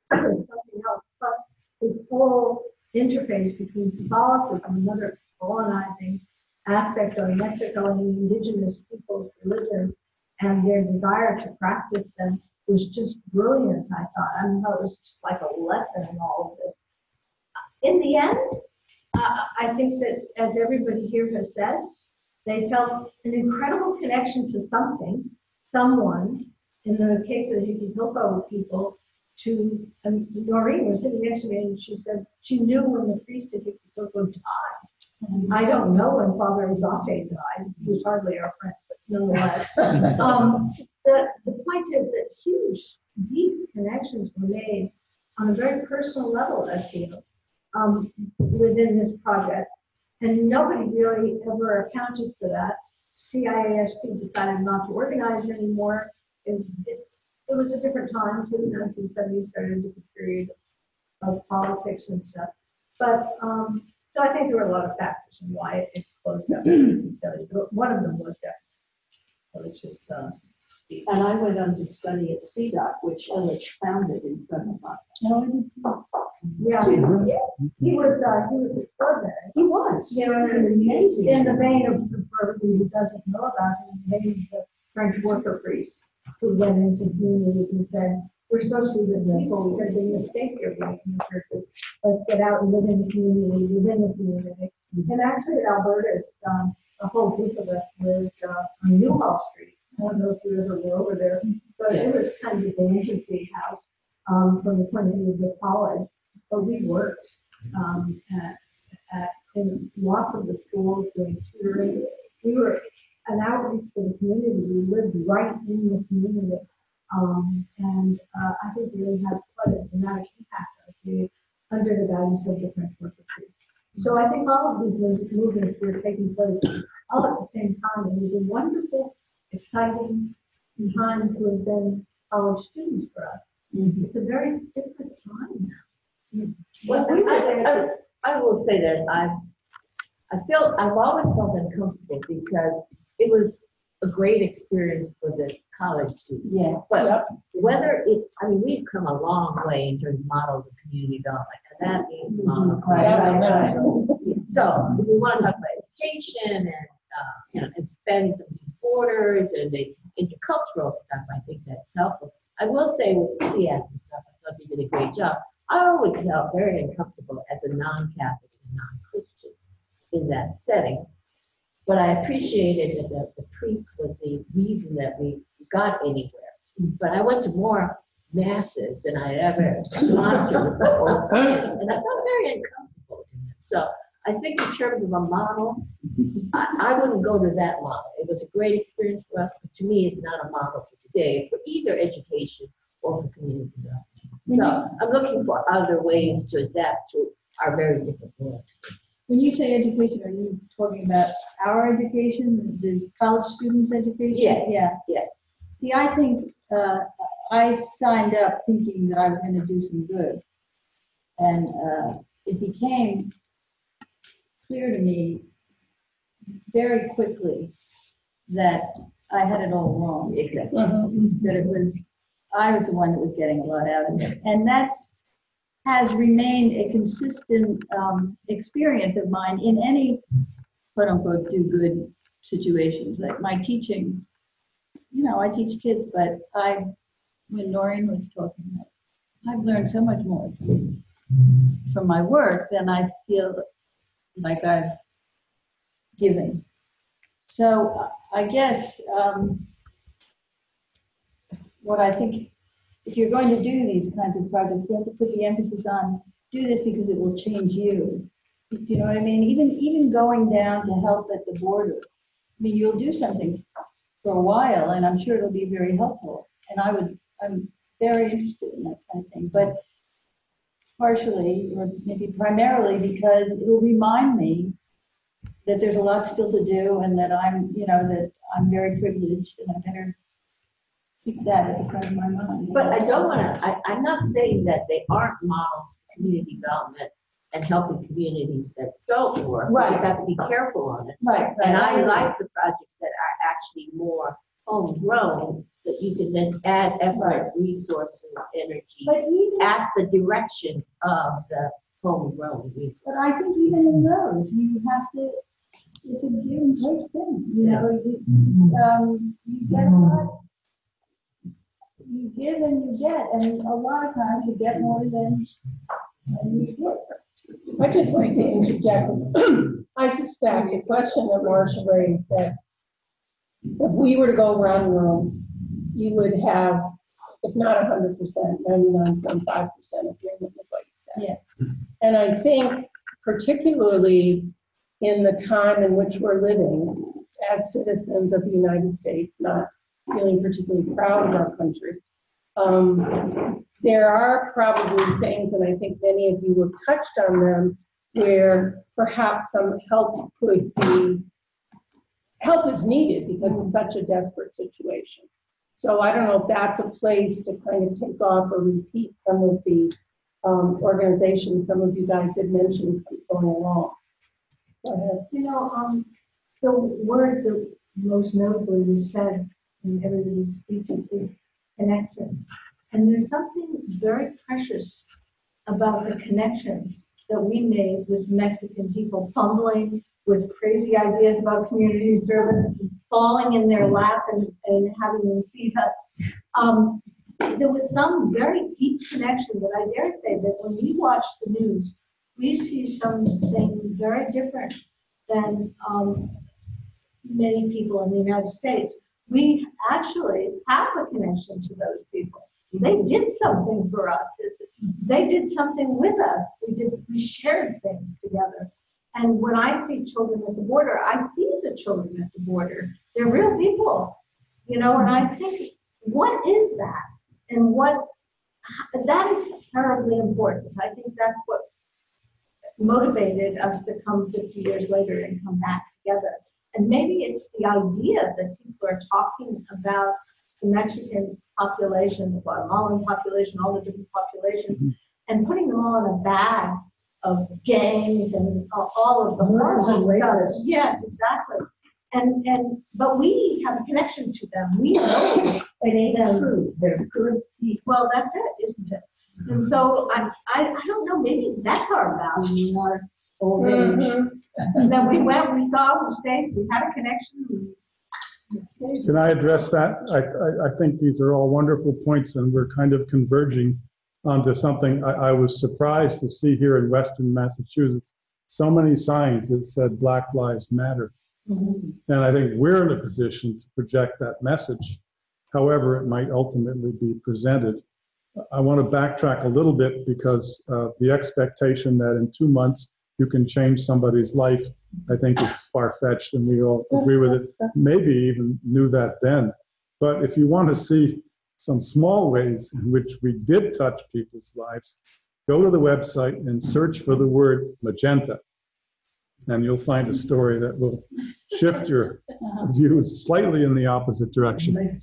something else. But the whole interface between Catholicism, another colonizing aspect of Mexico, and the indigenous people's religions and their desire to practice them was just brilliant, I thought. I mean, it was just like a lesson in all of this. In the end, I think that, as everybody here has said, they felt an incredible connection to something, someone. In the case of the Hickey-Pilko people, to Noreen was sitting next to me, and she said she knew when the priest at Hickey-Pilko died. I don't know when Father Izate died. He was hardly our friend, but nonetheless. The point is that huge, deep connections were made on a very personal level, I feel, within this project. And nobody really ever accounted for that. CIASP decided not to organize anymore. It was a different time, too. 1970 started a different period of politics and stuff. But so I think there were a lot of factors in why it closed up. But one of them was that. Which is, and I went on to study at CDOC, which Illich founded in front of us. Yeah, he was extraordinary. He was. You know, amazing. In the vein of, for everybody who doesn't know about him, in the vein of the French worker priest who went into communities and said, we're supposed to be good people, we're going to be escape here from the churches. Let's get out and live in the community, within the community. And actually at Alberta's, a whole group of us lived on Newhall Street. I don't know if you ever were over there, but it was kind of the agency house from the point of view of the college. But we worked in lots of the schools doing tutoring. We were an outreach for the community. We lived right in the community. And I think we really had quite a dramatic impact under the guidance of the French worker priests. So I think all of these movements were taking place all at the same time. It was a wonderful, exciting time to have been college students for us. It's a very different time now. Well, I will say that I've always felt uncomfortable because it was a great experience for the college students. Yeah. But whether we've come a long way in terms of models of community development, and that means So if we want to talk about education and and spanning some of these borders and the intercultural stuff, I think that's helpful. I will say with the CS and stuff, I thought they did a great job. I always felt very uncomfortable as a non-Catholic and non-Christian in that setting. But I appreciated that the priest was the reason that we got anywhere. But I went to more masses than I'd ever gone to or since, and I felt very uncomfortable in them. So I think in terms of a model, I wouldn't go to that model. It was a great experience for us, but to me, it's not a model for today, for either education or for community development. So I'm looking for other ways to adapt to our very different world. When you say education, are you talking about our education, the college students' education? Yes. Yeah. Yes. See, I think, I signed up thinking that I was gonna do some good. And, it became clear to me very quickly that I had it all wrong. Exactly. That I was the one that was getting a lot out of it. And has remained a consistent experience of mine in any quote unquote do good situations. Like my teaching, I teach kids, but when Noreen was talking, I've learned so much more from my work than I feel like I've given. So I guess what I think, if you're going to do these kinds of projects, you have to put the emphasis on do this because it will change you. Do you know what I mean? Even going down to help at the border. I mean, you'll do something for a while, and I'm sure it'll be very helpful. And I'm very interested in that kind of thing. But partially, or maybe primarily, because it'll remind me that there's a lot still to do, and that that I'm very privileged, and I better keep that at the front of my mind. But I don't want to, I'm not saying that they aren't models of community development and helping communities that don't work. Right. We just have to be careful on it. Right. And I like the projects that are actually more homegrown, that you can then add effort, resources, energy at the direction of the homegrown resources. But I think even in those, you have to, it's a give and take thing. You get a lot. You give and you get, and a lot of times you get more than you get. I'd just like to interject. I suspect the question that Marcia raised, that if we were to go around the room, you would have, if not 100%, 99.5% agreement with what you said. Yeah. And I think particularly in the time in which we're living as citizens of the United States, not feeling particularly proud of our country, there are probably things, and I think many of you have touched on them, where perhaps some help is needed because it's such a desperate situation. So I don't know if that's a place to kind of take off or repeat some of the organizations some of you guys had mentioned going along. Go ahead. The word that most notably was said in everybody's speeches is connection. And there's something very precious about the connections that we made with Mexican people, fumbling with crazy ideas about community service, falling in their lap and having them feed us. There was some very deep connection that I dare say that when we watch the news, we see something very different than many people in the United States. We actually have a connection to those people. They did something for us. They did something with us. We shared things together. And when I see children at the border, I see the children at the border. They're real people, and I think, what is that? And that is terribly important. I think that's what motivated us to come 50 years later and come back together. And maybe it's the idea that people are talking about the Mexican population, the Guatemalan population, all the different populations, and putting them all in a bag of gangs and all of the horrible stuff. Yes, exactly. But we have a connection to them. We know they ain't true. They're good people. Well, that's it, isn't it? And so I don't know, maybe that's our value in our old age. That we went, we saw, we stayed, we had a connection. Can I address that? I think these are all wonderful points, and we're kind of converging onto something. I was surprised to see here in Western Massachusetts so many signs that said Black Lives Matter. And I think we're in a position to project that message, however it might ultimately be presented. I want to backtrack a little bit because the expectation that in 2 months you can change somebody's life, I think is far-fetched, and we all agree with it. Maybe even knew that then. But if you want to see some small ways in which we did touch people's lives, go to the website and search for the word magenta. and you'll find a story that will shift your views slightly in the opposite direction.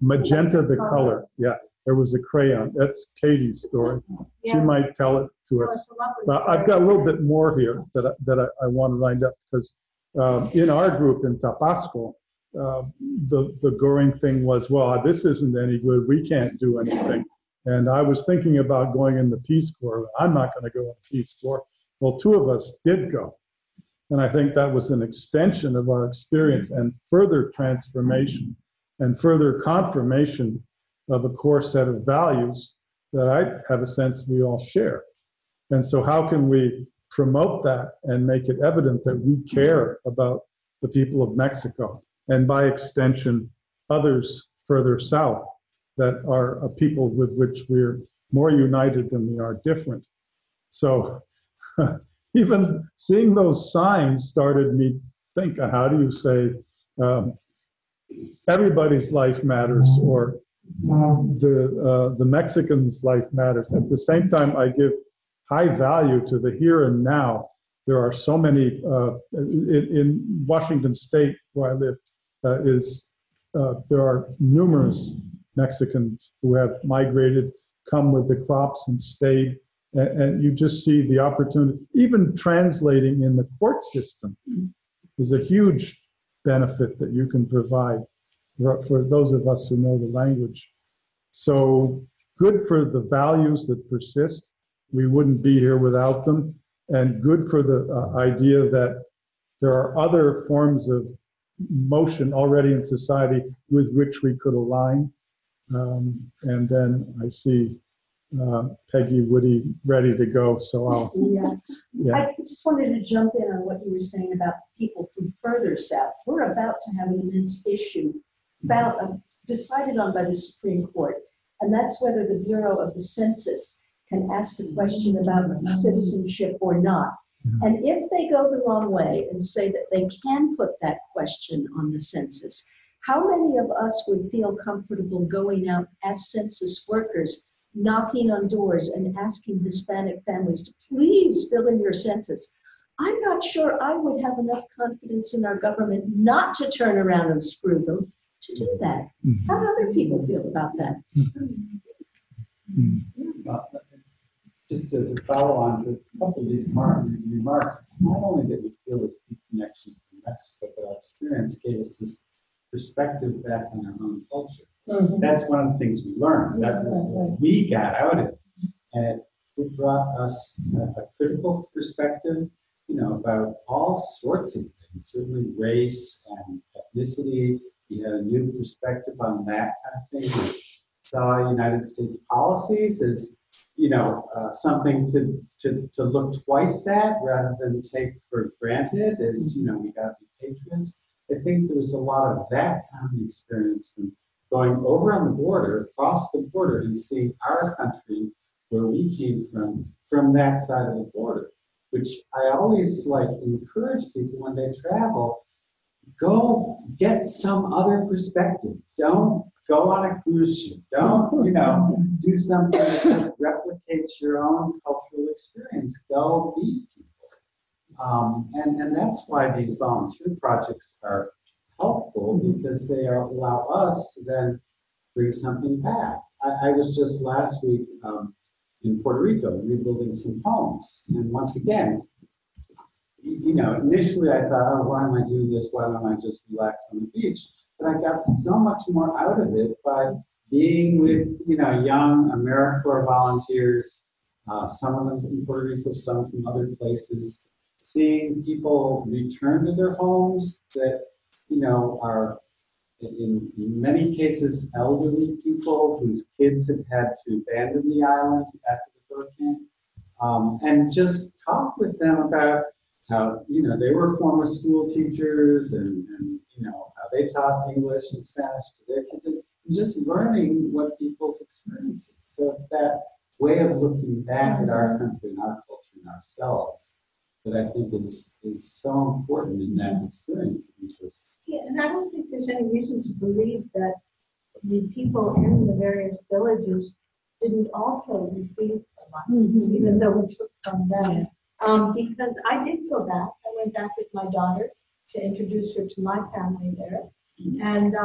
Magenta, the color. Yeah, there was a crayon. That's Katie's story. She might tell it to us. But I've got a little bit more here that I want to wind up, because in our group in Tapasco, the going thing was, well, this isn't any good. We can't do anything. And I was thinking about going in the Peace Corps. I'm not going to go in the Peace Corps. Well, two of us did go. And I think that was an extension of our experience and further transformation and further confirmation of a core set of values that I have a sense we all share. And so how can we promote that and make it evident that we care about the people of Mexico, and by extension, others further south that are a people with which we're more united than we are different. So even seeing those signs started me think, how do you say everybody's life matters, or the Mexicans' life matters. At the same time, I give high value to the here and now. There are so many, in Washington State, where I live, there are numerous Mexicans who have migrated, come with the crops and stayed, and you just see the opportunity. Even translating in the court system is a huge benefit that you can provide for those of us who know the language. So good for the values that persist. We wouldn't be here without them. And good for the idea that there are other forms of motion already in society with which we could align. And then I see Peggy Woody ready to go, so I'll. Yeah. I just wanted to jump in on what you were saying about people from further south. We're about to have an immense issue decided on by the Supreme Court, and that's whether the Bureau of the Census can ask a question about citizenship or not. And if they go the wrong way and say that they can put that question on the census, how many of us would feel comfortable going out as census workers, knocking on doors and asking Hispanic families to please fill in your census? I'm not sure I would have enough confidence in our government not to turn around and screw them to do that. How do other people feel about that? Just as a follow-on to a couple of these remarks, it's not only that we feel this deep connection to Mexico, but our experience gave us this perspective back on our own culture. That's one of the things we learned, that we got out of it. And it brought us a critical perspective, about all sorts of things, certainly race and ethnicity. We had a new perspective on that kind of thing. We saw United States policies as something to look twice at rather than take for granted, as we got to be patriots. I think there was a lot of that kind of experience from going over on the border, across the border, and seeing our country, where we came from that side of the border, which I always encourage people when they travel, go get some other perspective. Don't go on a cruise ship. Don't, do something that just replicates your own cultural experience. Go meet people. And that's why these volunteer projects are helpful, because they allow us to then bring something back. I was just last week in Puerto Rico rebuilding some homes. And once again, initially I thought, why am I doing this? Why don't I just relax on the beach? But I got so much more out of it by being with, young AmeriCorps volunteers, some of them from Puerto Rico, some from other places, seeing people return to their homes that, are in many cases elderly people whose kids have had to abandon the island after the hurricane, and just talk with them about how, they were former school teachers and how they taught English and Spanish to their kids, and just learning what people's experiences. So it's that way of looking back at our country and our culture and ourselves that I think is so important in that experience. Yeah, and I don't think there's any reason to believe that the people in the various villages didn't also receive a lot, even though we took from them. because I did go back. I went back with my daughter to introduce her to my family there. And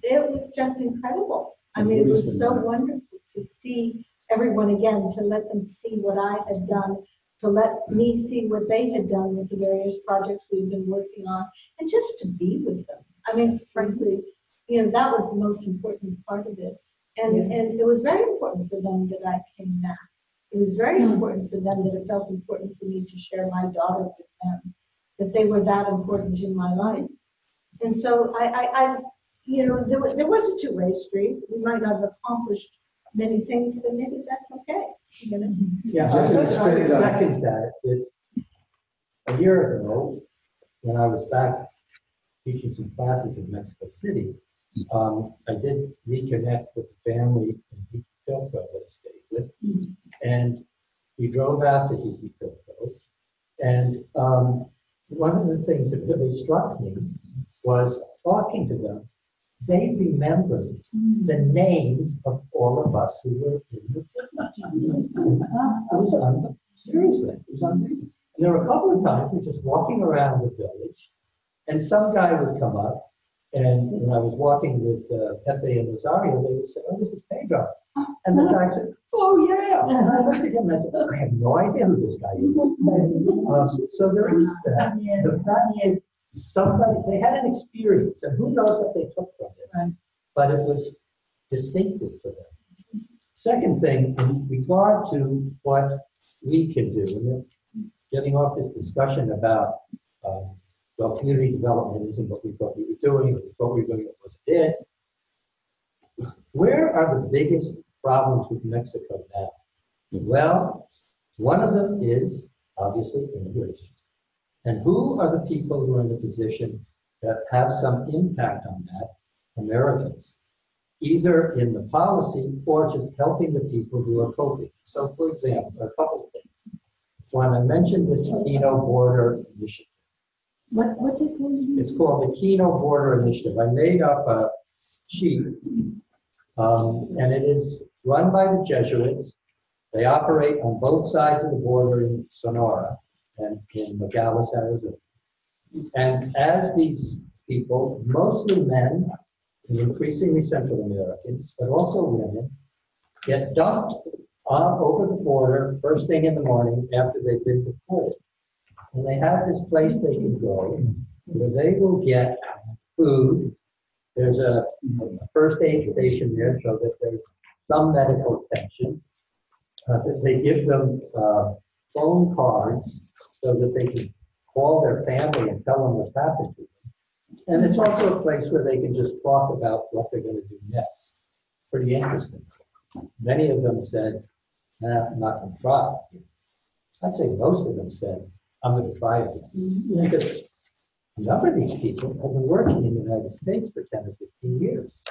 it was just incredible. I mean, it was so wonderful to see everyone again, to let them see what I had done, to let me see what they had done with the various projects we've been working on, and just to be with them. I mean, frankly, you know, that was the most important part of it. And it was very important for them that I came back. It was very important for them that it felt important for me to share my daughter with them, that they were that important in my life. And so I you know, there was a two-way street. We might not have accomplished many things, but maybe that's okay, you know? Yeah, I would second that. A year ago, when I was back teaching some classes in Mexico City, I did reconnect with the family in Jiquilpan that I stayed with. And we drove out to Jiquilpan. And one of the things that really struck me was talking to them. They remembered the names of all of us who were in the village. It was seriously, it was unbelievable. And there were a couple of times we were just walking around the village, and some guy would come up, and when I was walking with Pepe and Rosario, they would say, "Oh, this is Pedro." And the guy said, "Oh, yeah." And I looked at him and I said, "I have no idea who this guy is." So there is that. The fact that somebody, they had an experience, and who knows what they took from it, but it was distinctive for them. Second thing, in regard to what we can do, and then getting off this discussion about, well, community development isn't what we thought we were doing, or we thought we were doing what was it. Where are the biggest problems with Mexico now? Well, one of them is obviously immigration. And who are the people who are in the position that have some impact on that? Americans, either in the policy or just helping the people who are coping. So, for example, a couple of things. When I mentioned this Kino Border Initiative. What's it called? It's called the Kino Border Initiative. I made up a sheet, and it is run by the Jesuits. They operate on both sides of the border in Sonora and in Nogales, Arizona. And as these people, mostly men, and increasingly Central Americans, but also women, get dumped over the border first thing in the morning after they've been deployed. And they have this place they can go where they will get food. There's a first aid station there so that there's some medical attention. They give them phone cards so that they can call their family and tell them what's happened to them. And it's also a place where they can just talk about what they're going to do next. Pretty interesting. Many of them said, "Nah, I'm not going to try." I'd say most of them said, "I'm going to try again." Because a number of these people have been working in the United States for 10 or 15 years.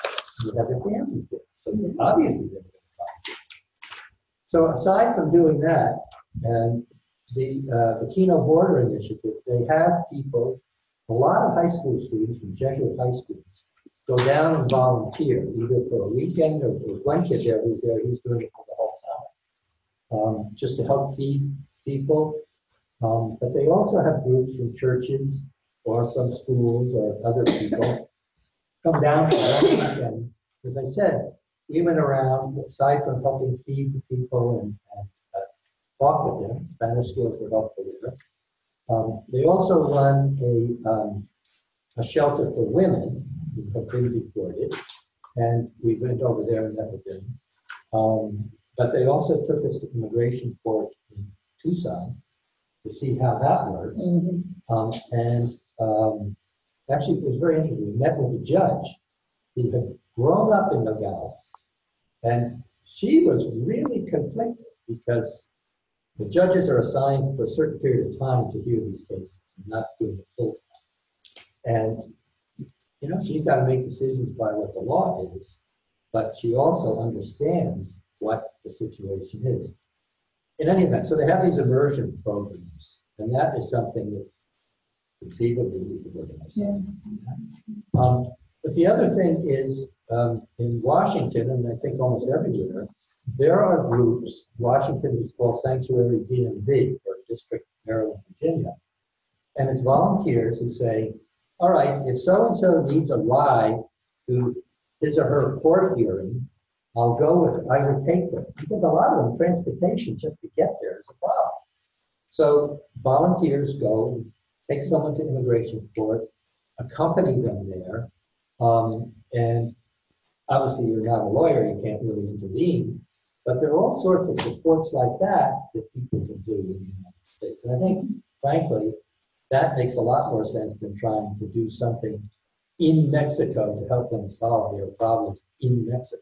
They have their families there. So obviously they're going to try again. So aside from doing that, and the Kino Border Initiative, they have people, a lot of high school students from Jesuit high schools, go down and volunteer, either for a weekend or there's one kid there who's doing it for the whole summer, just to help feed people. But they also have groups from churches or from schools or other people come down for one weekend. As I said, we went around, aside from helping feed the people and talk with them, Spanish skills were helpful there. They also run a shelter for women who have been deported, and we went over there and met with them. But they also took us to immigration court in Tucson to see how that works. Actually, it was very interesting. We met with a judge who had grown up in Nogales, and she was really conflicted because the judges are assigned for a certain period of time to hear these cases, not doing it full time. And, you know, she's got to make decisions by what the law is, but she also understands what the situation is. In any event, so they have these immersion programs, and that is something that conceivably we could organize. But the other thing is, in Washington, and I think almost everywhere, there are groups. Washington is called Sanctuary DMV, or District, Maryland, Virginia. And it's volunteers who say, all right, if so-and-so needs a ride to his or her court hearing, I'll go with it. I would take them. Because a lot of them, transportation just to get there is a problem. So volunteers go, take someone to immigration court, accompany them there, and obviously you're not a lawyer, you can't really intervene, but there are all sorts of supports like that that people can do in the United States. And I think, frankly, that makes a lot more sense than trying to do something in Mexico to help them solve their problems in Mexico.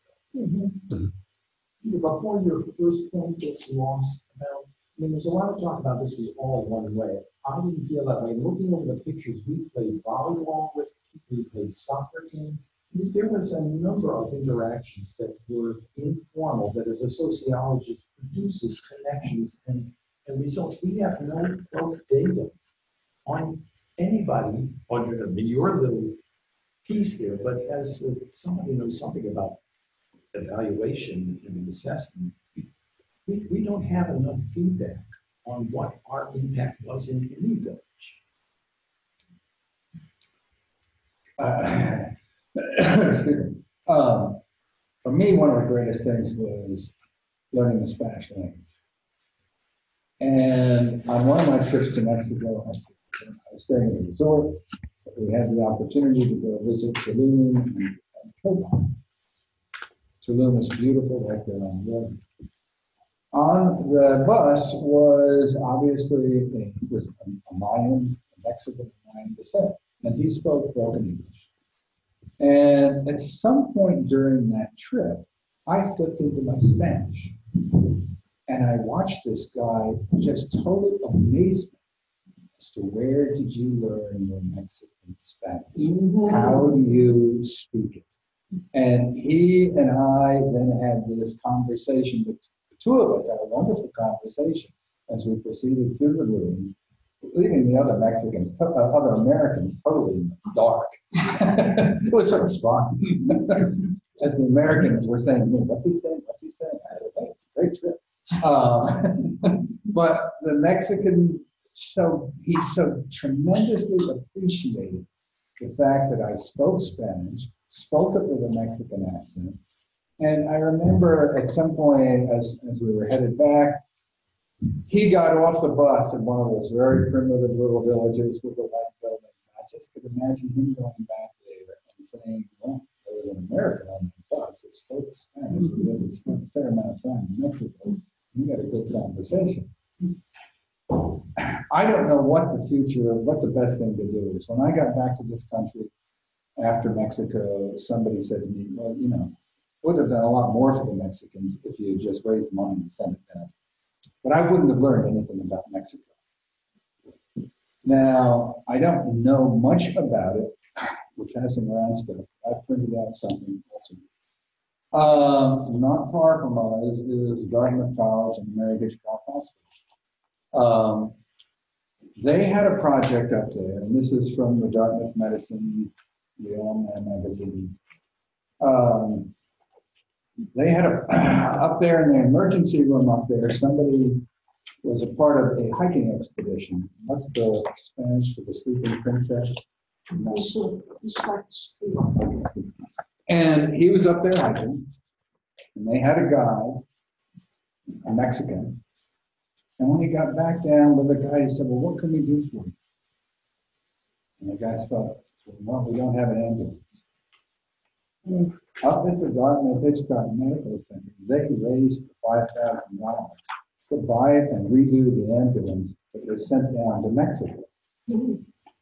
Before your first point gets lost about, I mean, there's a lot of talk about this was all one way. I didn't feel that way. Looking over the pictures, we played volleyball with, we played soccer games. There was a number of interactions that were informal, that as a sociologist produces connections and results. We have no data on anybody under your little piece here, but as somebody knows something about evaluation and assessment, we don't have enough feedback on what our impact was in any village. For me, one of the greatest things was learning the Spanish language. And on one of my trips to Mexico, I was staying at a resort. We had the opportunity to go visit Tulum and Copan. Tulum is beautiful right there on the road. On the bus was obviously a Mayan, a Mexican Mayan descent, and he spoke broken English. And at some point during that trip, I flipped into my Spanish. And I watched this guy just total amazement as to where did you learn your Mexican Spanish? How do you speak it? And he and I then had this conversation, the two of us had a wonderful conversation as we proceeded to the ruins, leaving the other Mexicans, other Americans totally dark. It was sort of fun. As the Americans were saying, what's he saying? What's he saying? I said, hey, it's a great trip. But the Mexican, he so tremendously appreciated the fact that I spoke Spanish, spoke it with a Mexican accent. And I remember at some point as we were headed back, he got off the bus in one of those very primitive little villages with the white buildings. I just could imagine him going back there and saying, well, there was an American on that bus that spoke Spanish and that spent a fair amount of time in Mexico. We had a good conversation. I don't know what the best thing to do is. When I got back to this country after Mexico, somebody said to me, well, would have done a lot more for the Mexicans if you had just raised money and sent it down. But I wouldn't have learned anything about Mexico. Now, I don't know much about it. We're passing around stuff. I printed out something also. Not far from us is Dartmouth College and Mary Hitchcock Hospital. They had a project up there, and this is from the Dartmouth Medicine, the Alumni magazine. They had up there in the emergency room up there, somebody was a part of a hiking expedition. What's the Spanish for the sleeping princess? No. And he was up there hiking, and they had a guide, a Mexican. And when he got back down with the guy, he said, well, what can we do for you? And the guy thought, well, we don't have an ambulance. Up at the Dartmouth Hitchcock Medical Center, they raised $5,000 to buy it and redo the ambulance that was sent down to Mexico.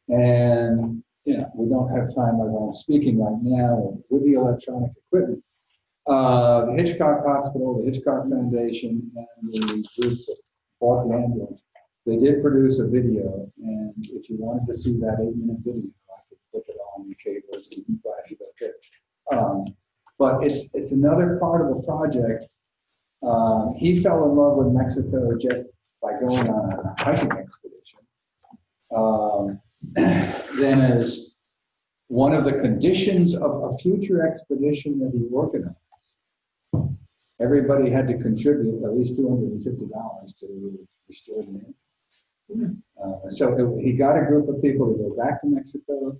And we don't have time, as I'm speaking right now, with the electronic equipment. The Hitchcock Hospital, the Hitchcock Foundation, and the group that bought the ambulance, they did produce a video, and if you wanted to see that 8-minute video, I could put it on the cables and flash it up there. But it's another part of the project. He fell in love with Mexico just by going on a hiking expedition. Then as one of the conditions of a future expedition that he organized, everybody had to contribute at least $250 to restore the ambulance. So he got a group of people to go back to Mexico,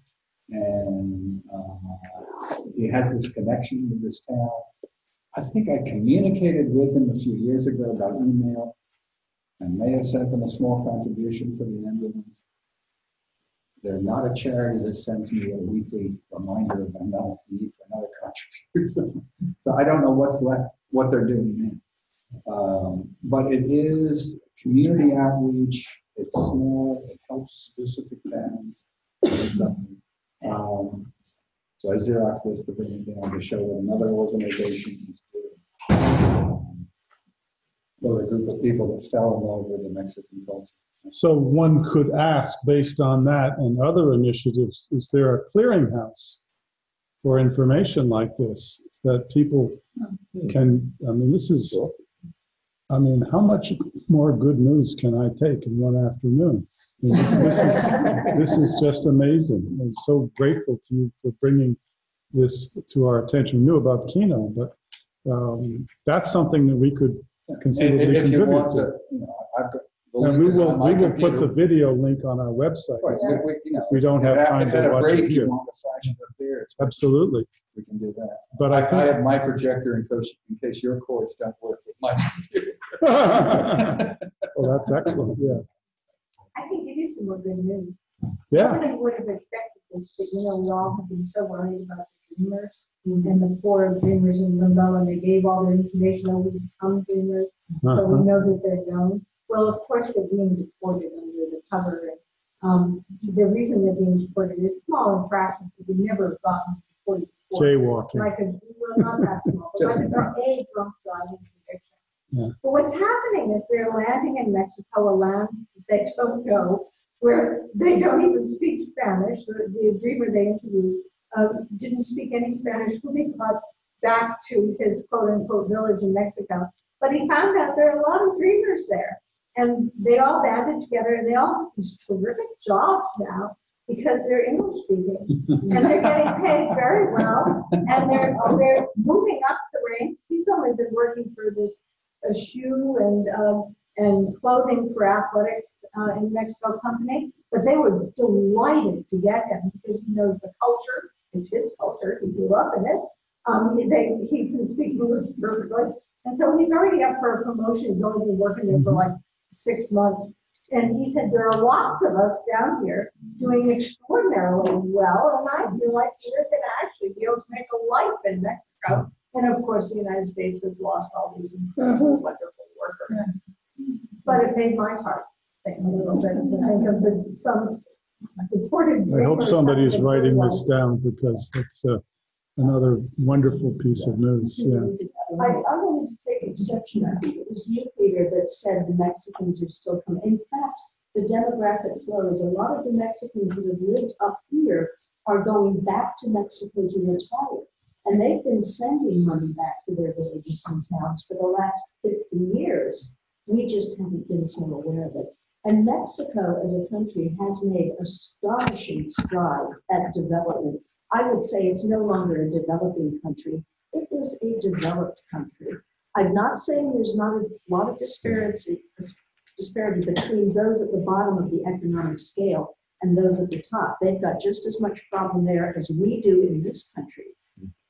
and he has this connection with this town. I think I communicated with him a few years ago about email, and may have sent them a small contribution for the ambulance. They're not a charity that sends me a weekly reminder of another need for another contribution. So I don't know what's left, what they're doing now. But it is community outreach. It's small. It helps specific towns. So I Xerox this to bring it down to show what another organization is doing. For a group of people that fell in love with the Mexican culture. So one could ask, based on that and other initiatives, is there a clearinghouse for information like this that people can, I mean, this is, I mean, how much more good news can I take in one afternoon? I mean, this is just amazing. I'm so grateful to you for bringing this to our attention. We knew about Keno, but that's something that we could conceivably if you contribute want to. I've got. And we will put the video link on our website. Right, if we don't have time to watch it here. Absolutely. We can do that. But I have my projector in case your cords don't work with my computer. Well, that's excellent, yeah. I can give you some more good news. Yeah. Nobody would have expected this, but we all have been so worried about the dreamers and the poor dreamers in limbo, and they gave all their information over to become dreamers. So we know that they're known. Well, of course, they're being deported under the cover. The reason they're being deported is small infractions that we never have gotten deported before. Jaywalking. Like well, not that small, but like a drunk driving conviction. Yeah. But what's happening is they're landing in Mexico, a land they don't know, where they don't even speak Spanish. The dreamer they interviewed didn't speak any Spanish, moving back to his quote-unquote village in Mexico. But he found out there are a lot of dreamers there. And they all banded together, and they all have these terrific jobs now because they're English speaking, and they're getting paid very well, and they're moving up the ranks. He's only been working for this shoe and clothing for athletics in Mexico company, but they were delighted to get him because he knows the culture. It's his culture. He grew up in it. He can speak English perfectly, and so he's already up for a promotion. He's only been working there for like 6 months. And he said, there are lots of us down here doing extraordinarily well, and I feel like we're going to actually be able to make a life in Mexico. And of course, the United States has lost all these incredible, wonderful workers. But it made my heart think a little bit. And I think of some deported. I hope somebody's writing this down because it's another wonderful piece of news. Yeah. I wanted to take exception. I think it was you, Peter, that said the Mexicans are still coming. In fact, the demographic flow is a lot of the Mexicans that have lived up here are going back to Mexico to retire. And they've been sending money back to their villages and towns for the last 50 years. We just haven't been so aware of it. And Mexico as a country has made astonishing strides at development. I would say it's no longer a developing country. It is a developed country. I'm not saying there's not a lot of disparity between those at the bottom of the economic scale and those at the top. They've got just as much problem there as we do in this country.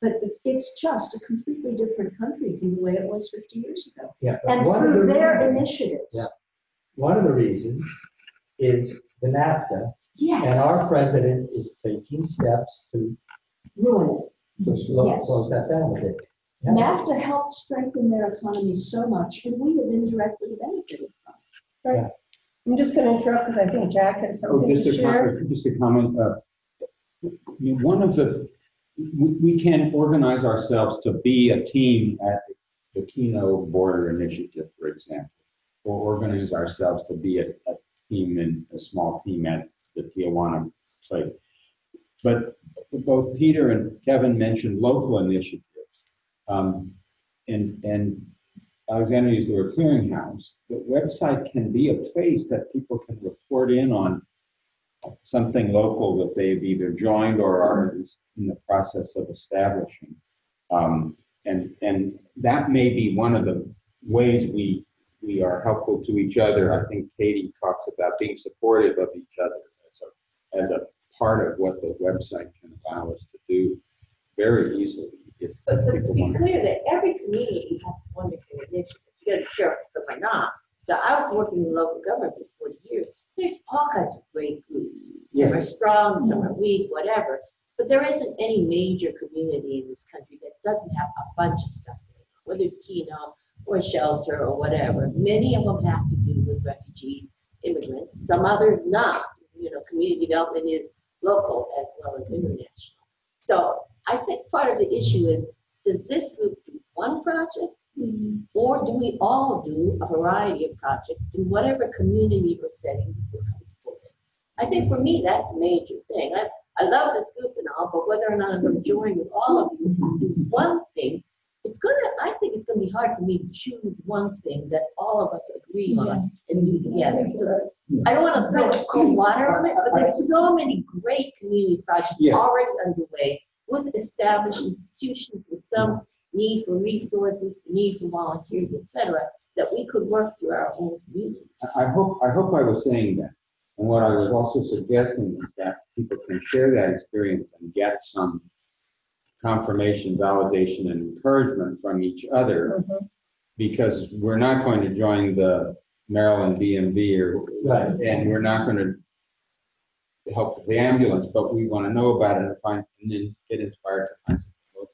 But it's just a completely different country from the way it was 50 years ago. Yeah, and through their initiatives. Yeah. One of the reasons is the NAFTA. Yes. And our president is taking steps to ruin it. To close that down a bit. Yeah. NAFTA helped strengthen their economy so much, and we have indirectly benefited from it. Right. I'm just going to interrupt because I think Jack has something to share. Just a comment. One of we can organize ourselves to be a team at the Keno Border Initiative, for example, or organize ourselves to be a team in a small team at the Tijuana site. But both Peter and Kevin mentioned local initiatives. And Alexander used the word clearinghouse. The website can be a place that people can report in on something local that they've either joined or are in the process of establishing. And that may be one of the ways we we are helpful to each other. I think Katie talks about being supportive of each other as a part of what the website can allow us to do very easily. If But to people be want to. clear that every community has wonderful initiatives. You gotta be careful, so might not. So I was working in local government for 40 years. There's all kinds of great groups. Some are strong, some are weak, whatever. But there isn't any major community in this country that doesn't have a bunch of stuff going on, whether it's Keno or shelter or whatever. Many of them have to do with refugees, immigrants, some others not. You know, community development is local as well as international. So I think part of the issue is, does this group do one project? Or do we all do a variety of projects in whatever community or setting we feel comfortable with? I think for me, that's a major thing. I love this group and all, but whether or not I'm going to join with all of you who do one thing, I think it's going to be hard for me to choose one thing that all of us agree on and do together. So I don't want to throw cold water on it, but there's so many great community projects already underway with established institutions, with some need for resources, need for volunteers, etc., that we could work through our own community. I hope I was saying that. And what I was also suggesting is that people can share that experience and get some confirmation, validation, and encouragement from each other, because we're not going to join the Maryland BMV and we're not going to help with the ambulance, but we want to know about it and then get inspired to find something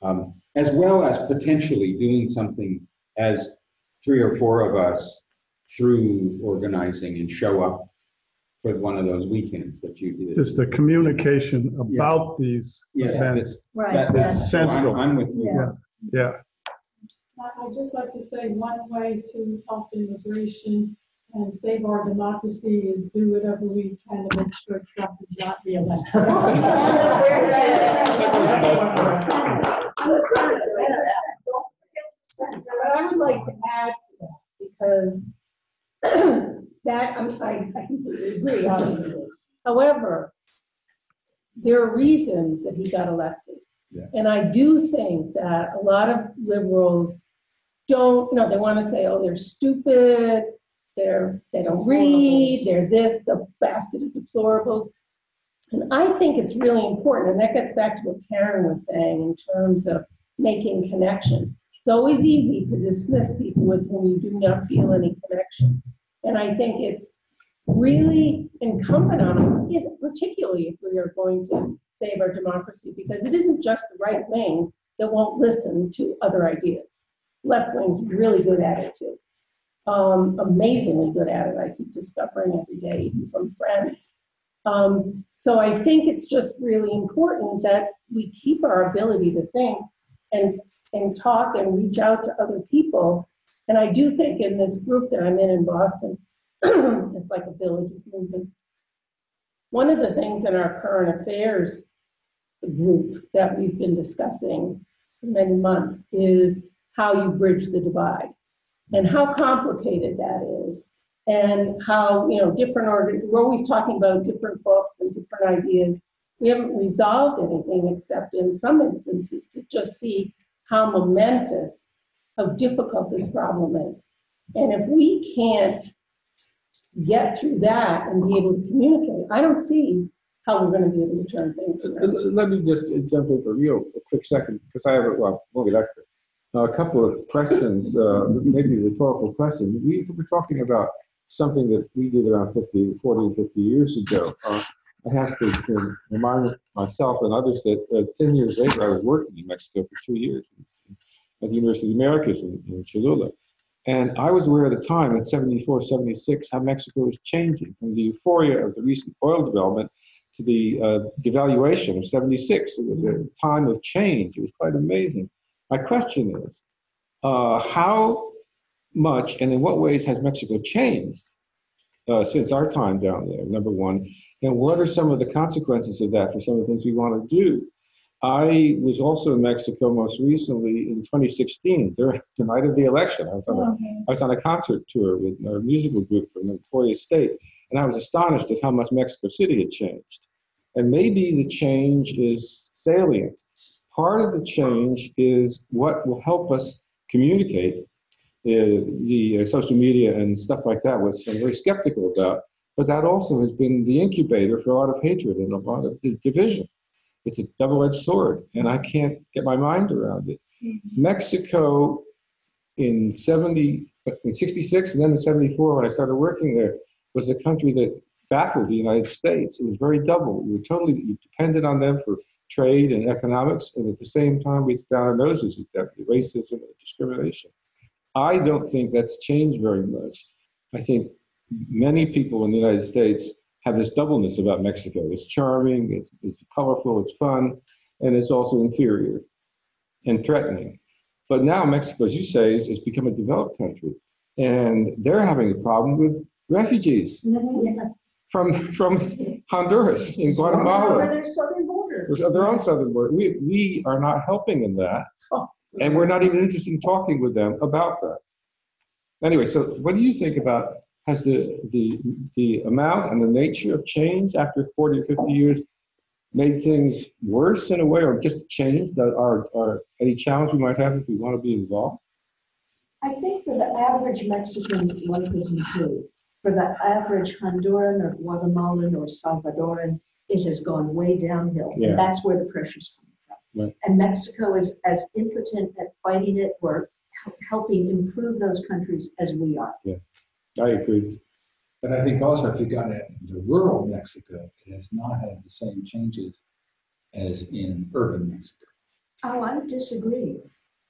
locally. As well as potentially doing something as 3 or 4 of us through organizing and show up for one of those weekends that you did. Just the communication about these events. That's central. I'm with you. Yeah. I'd just like to say one way to help immigration and save our democracy is do whatever we can to make sure Trump is not reelected. But I would like to add to that, because I completely agree, obviously. However, there are reasons that he got elected. And I do think that a lot of liberals they want to say, oh, they're stupid, they don't read, they're this, the basket of deplorables. And I think it's really important, and that gets back to what Karen was saying in terms of making connection. It's always easy to dismiss people with whom you do not feel any connection. And I think it's really incumbent on us, particularly if we are going to save our democracy, because it isn't just the right wing that won't listen to other ideas. Left wing's really good at it too. Amazingly good at it. I keep discovering every day, even from friends. So I think it's just really important that we keep our ability to think and talk and reach out to other people. And I do think in this group that I'm in Boston, it's like a villages movement. One of the things in our current affairs group that we've been discussing for many months is how you bridge the divide and how complicated that is, and how, different we're always talking about different books and different ideas. We haven't resolved anything except in some instances to just see how momentous, how difficult this problem is. And if we can't get through that and be able to communicate, I don't see how we're going to be able to turn things around. Let me just jump in for you a quick second, because I have a couple of questions, maybe rhetorical questions. We were talking about something that we did around 40, 50 years ago. I have to remind myself and others that 10 years later, I was working in Mexico for 2 years at the University of the Americas in Cholula. And I was aware at the time, in 74, 76, how Mexico was changing from the euphoria of the recent oil development to the devaluation of 76. It was a time of change. It was quite amazing. My question is, how much and in what ways has Mexico changed since our time down there, number one? And what are some of the consequences of that for some of the things we want to do? I was also in Mexico most recently in 2016, during the night of the election. I was on a concert tour with a musical group from Emporia State, and I was astonished at how much Mexico City had changed. And maybe the change is salient. Part of the change is what will help us communicate the social media and stuff like that, which I'm very skeptical about. But that also has been the incubator for a lot of hatred and a lot of division. It's a double-edged sword, and I can't get my mind around it. Mexico in 66 and then in 74, when I started working there, was a country that baffled the United States. It was very double. We were totally dependent on them for trade and economics, and at the same time, we took down our noses at them, racism and discrimination. I don't think that's changed very much. I think many people in the United States have this doubleness about Mexico. It's charming, it's colorful, it's fun, and it's also inferior and threatening. But now Mexico, as you say, is become a developed country, and they're having a problem with refugees from Honduras and Guatemala. Or their southern border. Their own southern border. We are not helping in that, and we're not even interested in talking with them about that. Anyway, so what do you think about, has the amount and the nature of change after 40 or 50 years made things worse in a way, or just changed that are any challenge we might have if we want to be involved? I think for the average Mexican, one person too. For the average Honduran or Guatemalan or Salvadoran, it has gone way downhill. Yeah. And that's where the pressure's coming from. Right. And Mexico is as impotent at fighting it or helping improve those countries as we are. Yeah, I agree. But I think also if you got at the rural Mexico, it has not had the same changes as in urban Mexico. Oh, I disagree.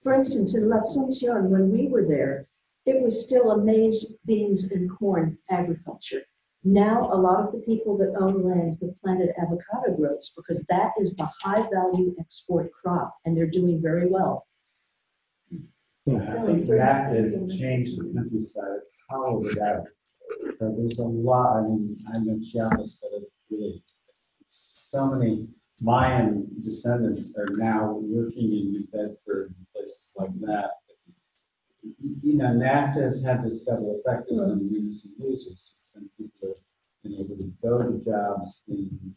For instance, in La Asunción, when we were there, it was still a maize, beans, and corn agriculture. Now, a lot of the people that own land have planted avocado groves because that is the high-value export crop, and they're doing very well. I think that has changed the countryside, how it out. So there's a lot, I mean, I'm in Chiapas, but it really, so many Mayan descendants are now working in New Bedford and places like that. You know, NAFTA has had this double effect. There's been winners and losers. And people have been able to go to jobs in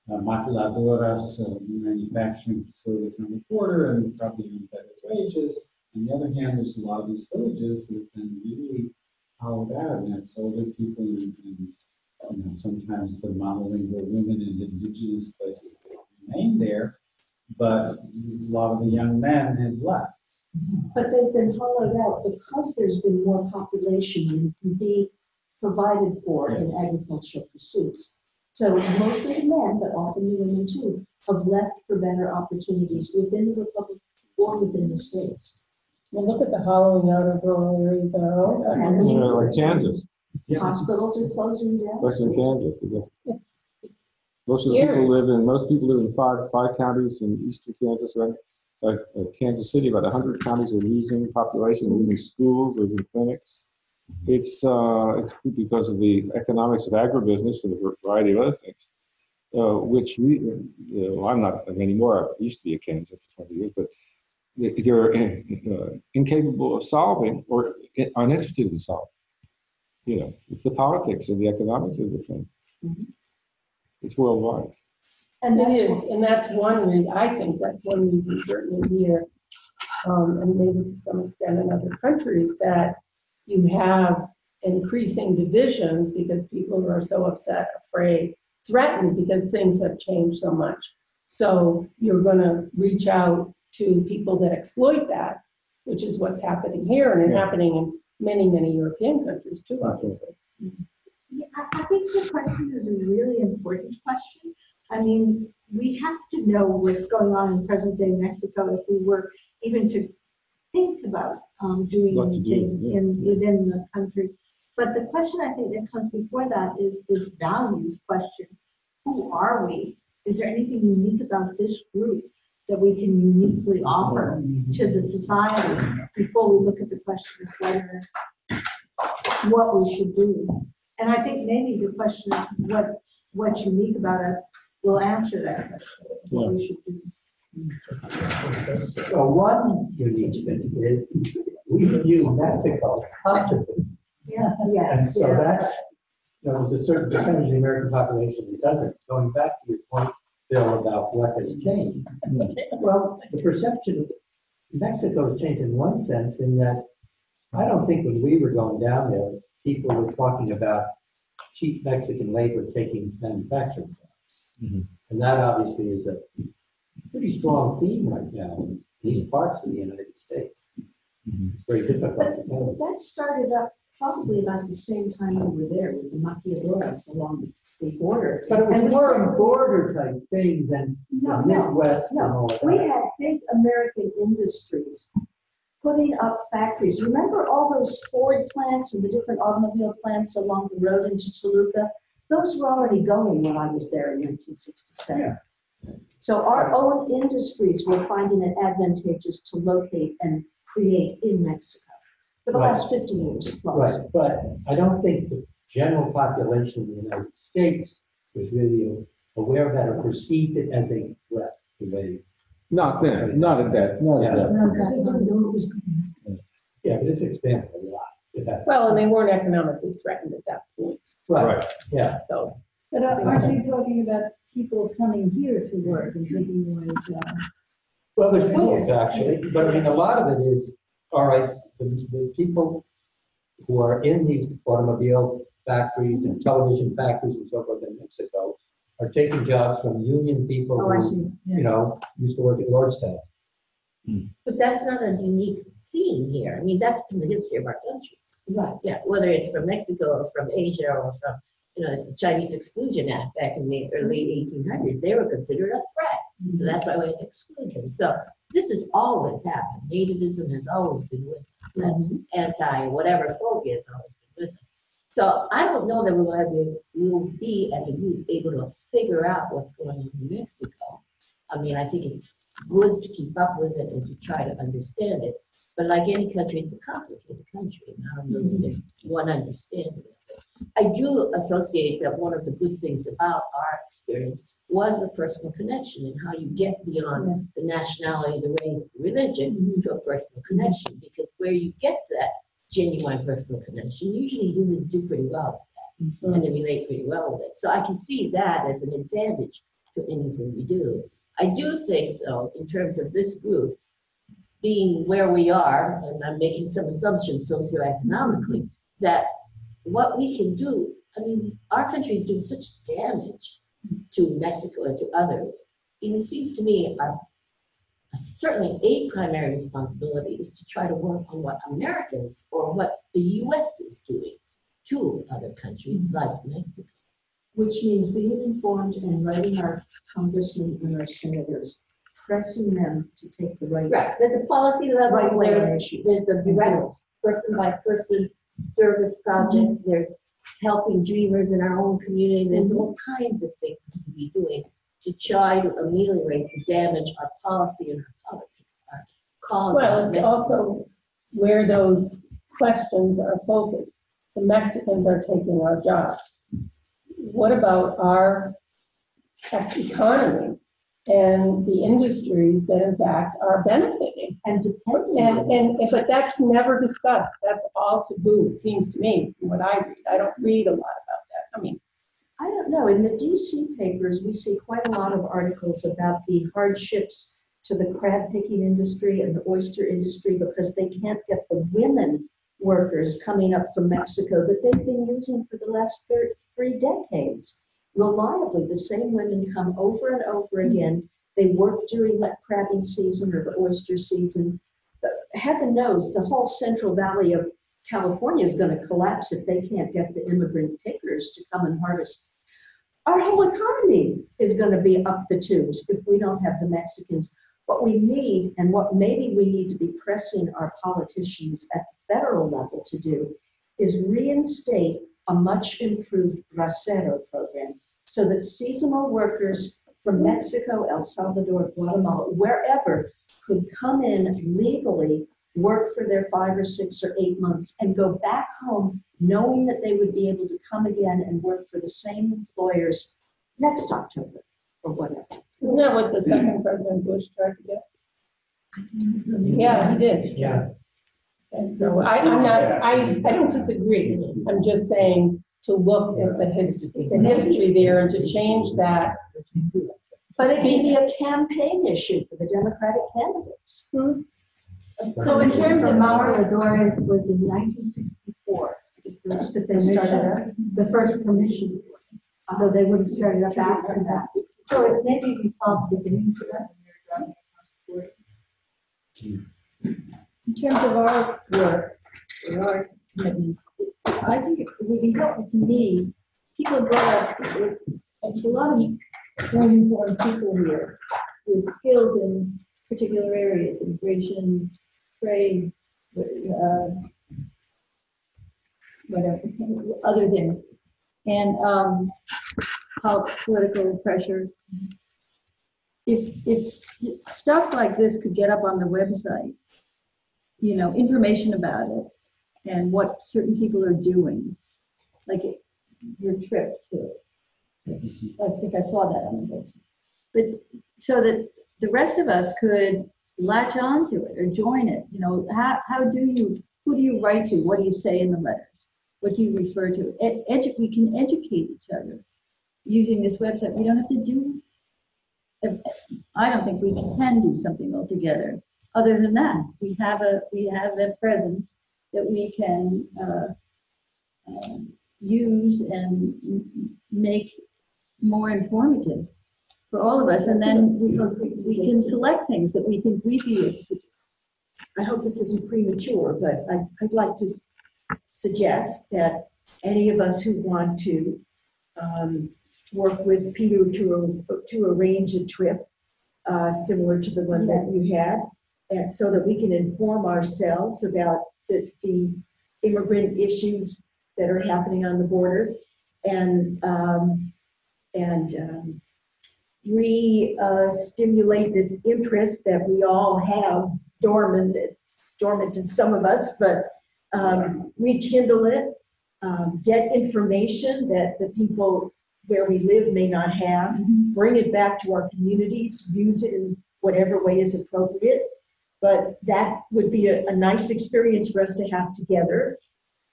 maquiladoras, manufacturing facilities on the border, and probably in better wages. On the other hand, there's a lot of these villages that have been really hollowed out, and it's older people and you know, sometimes the monolingual women in indigenous places that remain there, but a lot of the young men have left. But they've been hollowed out because there's been more population and can be provided for in agricultural pursuits. So mostly the men, but often the women too, have left for better opportunities within the Republic or within the states. Well, look at the hollowing out of rural areas in our own country. Like Kansas. Hospitals are closing down. Western Kansas, I guess. Most people live in five counties in eastern Kansas, right? Kansas City, about 100 counties are losing population, losing schools, losing clinics. It's because of the economics of agribusiness and a variety of other things, which I'm not anymore. I used to be a Kansas for 20 years, but they're incapable of solving or uninterested in solving. You know, it's the politics and the economics of the thing. Mm-hmm. It's worldwide. And it is, and that's one reason, I think that's one reason certainly here, and maybe to some extent in other countries, that you have increasing divisions because people are so upset, afraid, threatened because things have changed so much. So you're going to reach out to people that exploit that, which is what's happening here and happening in many, many European countries too, obviously. Yeah, I think the question is a really important question. I mean, we have to know what's going on in present day Mexico if we were even to think about doing anything within the country. But the question I think that comes before that is this values question. Who are we? Is there anything unique about this group that we can uniquely offer to the society before we look at the question of whether what we should do? And I think maybe the question of what's unique about us will answer that question, what we should do. Well, one unique thing is we view Mexico positively. Yeah. And so that's, there's a certain percentage of the American population that doesn't. Going back to your point, Bill, about what has changed. Well, the perception of Mexico has changed in one sense in that I don't think when we were going down there, people were talking about cheap Mexican labor taking manufacturing jobs. And that obviously is a pretty strong theme right now in these parts of the United States. It's very difficult to tell. That started up probably about the same time we were there with the maquiladoras along the border. But it was And we more saw- a border type thing than the Midwest and all that. We had big American industries putting up factories. Remember all those Ford plants and the different automobile plants along the road into Toluca? Those were already going when I was there in 1967. So our own industries were finding it advantageous to locate and create in Mexico for the Right. last 50 years plus. Right, but I don't think the general population of the United States was really aware of that or perceived it as a threat the way. Not then, not at that. No, because they didn't know it was coming. Yeah, but it's expanded a lot. It has. Well, and they weren't economically threatened at that point. Right, yeah. So. But aren't we talking about people coming here to work and taking away jobs? Well, there's both actually, but I mean, a lot of it is, all right, the people who are in these automobile factories and television factories and so forth in Mexico are taking jobs from union people Oh, I who, see. Yeah. you know, used to work at Lordstown. But that's not a unique theme here. I mean, that's been the history of our country. Right. Yeah, whether it's from Mexico or from Asia or from, it's the Chinese Exclusion Act back in the early 1800s. They were considered a threat. So that's why we had to exclude them. So this has always happened. Nativism has always been with us. And anti-whatever phobia has always been with us. So I don't know that we'll be as a group able to figure out what's going on in Mexico. I mean, I think it's good to keep up with it and to try to understand it. But like any country, it's a complicated country. And I don't know that there's one understanding of it. I do associate that one of the good things about our experience was the personal connection and how you get beyond the nationality, the race, the religion to a personal connection. Because where you get that genuine personal connection, usually humans do pretty well with that and they relate pretty well with it. So I can see that as an advantage to anything we do. I do think, though, in terms of this group, being where we are, and I'm making some assumptions socioeconomically, that what we can do, I mean, our country is doing such damage to Mexico and to others. And it seems to me certainly a primary responsibility is to try to work on what Americans or what the U.S. is doing to other countries like Mexico. Which means being informed and writing our congressmen and our senators, pressing them to take the right. Right, there's a policy level, Right, there's a direct person by person service projects, there's helping dreamers in our own community, there's all kinds of things we can be doing to try to ameliorate the damage our policy and our politics are causing. Well, it's also where those questions are focused. The Mexicans are taking our jobs. What about our economy and the industries that in fact are benefiting? And depending But that's never discussed. That's all taboo, it seems to me, from what I read. I don't read a lot about that. I mean, I don't know. In the DC papers, we see quite a lot of articles about the hardships to the crab picking industry and the oyster industry because they can't get the women workers coming up from Mexico that they've been using for the last 3 decades. Reliably, the same women come over and over again. They work during that crabbing season or the oyster season. Heaven knows the whole Central Valley of California is going to collapse if they can't get the immigrant pickers to come and harvest. Our whole economy is going to be up the tubes if we don't have the Mexicans. What we need, and what maybe we need to be pressing our politicians at the federal level to do, is reinstate a much improved bracero program so that seasonal workers from Mexico, El Salvador, Guatemala, wherever, could come in legally, work for their 5 or 6 or 8 months, and go back home knowing that they would be able to come again and work for the same employers next October or whatever. isn't that what the second President Bush tried to get? Yeah, he did. Yeah. And so I don't disagree. I'm just saying to look at the history there and to change that. But it can be a campaign issue for the Democratic candidates. So in terms of Mauro Adores was in 1964, that they started up, the first permission. So they would have started up after that. So it maybe we saw the beginnings of that. In terms of our work, or our commitments, I think it would be helpful to me. People brought up, there's a lot of very informed people here with skills in particular areas, immigration, trade, whatever, other things, and political pressure. If stuff like this could get up on the website, you know, information about it and what certain people are doing, like your trip to, I think I saw that on the website. But so that the rest of us could latch on to it or join it, you know, who do you write to? What do you say in the letters? What do you refer to? We can educate each other using this website. We don't have to do, I don't think we can do something altogether. Other than that, we have a present that we can use and make more informative for all of us, and then we can select things that we think we'd be able to do. I hope this isn't premature, but I'd like to suggest that any of us who want to work with Peter to arrange a trip similar to the one that you had, and so that we can inform ourselves about the immigrant issues that are happening on the border, and re-stimulate this interest that we all have dormant. It's dormant in some of us, but rekindle it, get information that the people where we live may not have, bring it back to our communities, use it in whatever way is appropriate. But that would be a nice experience for us to have together.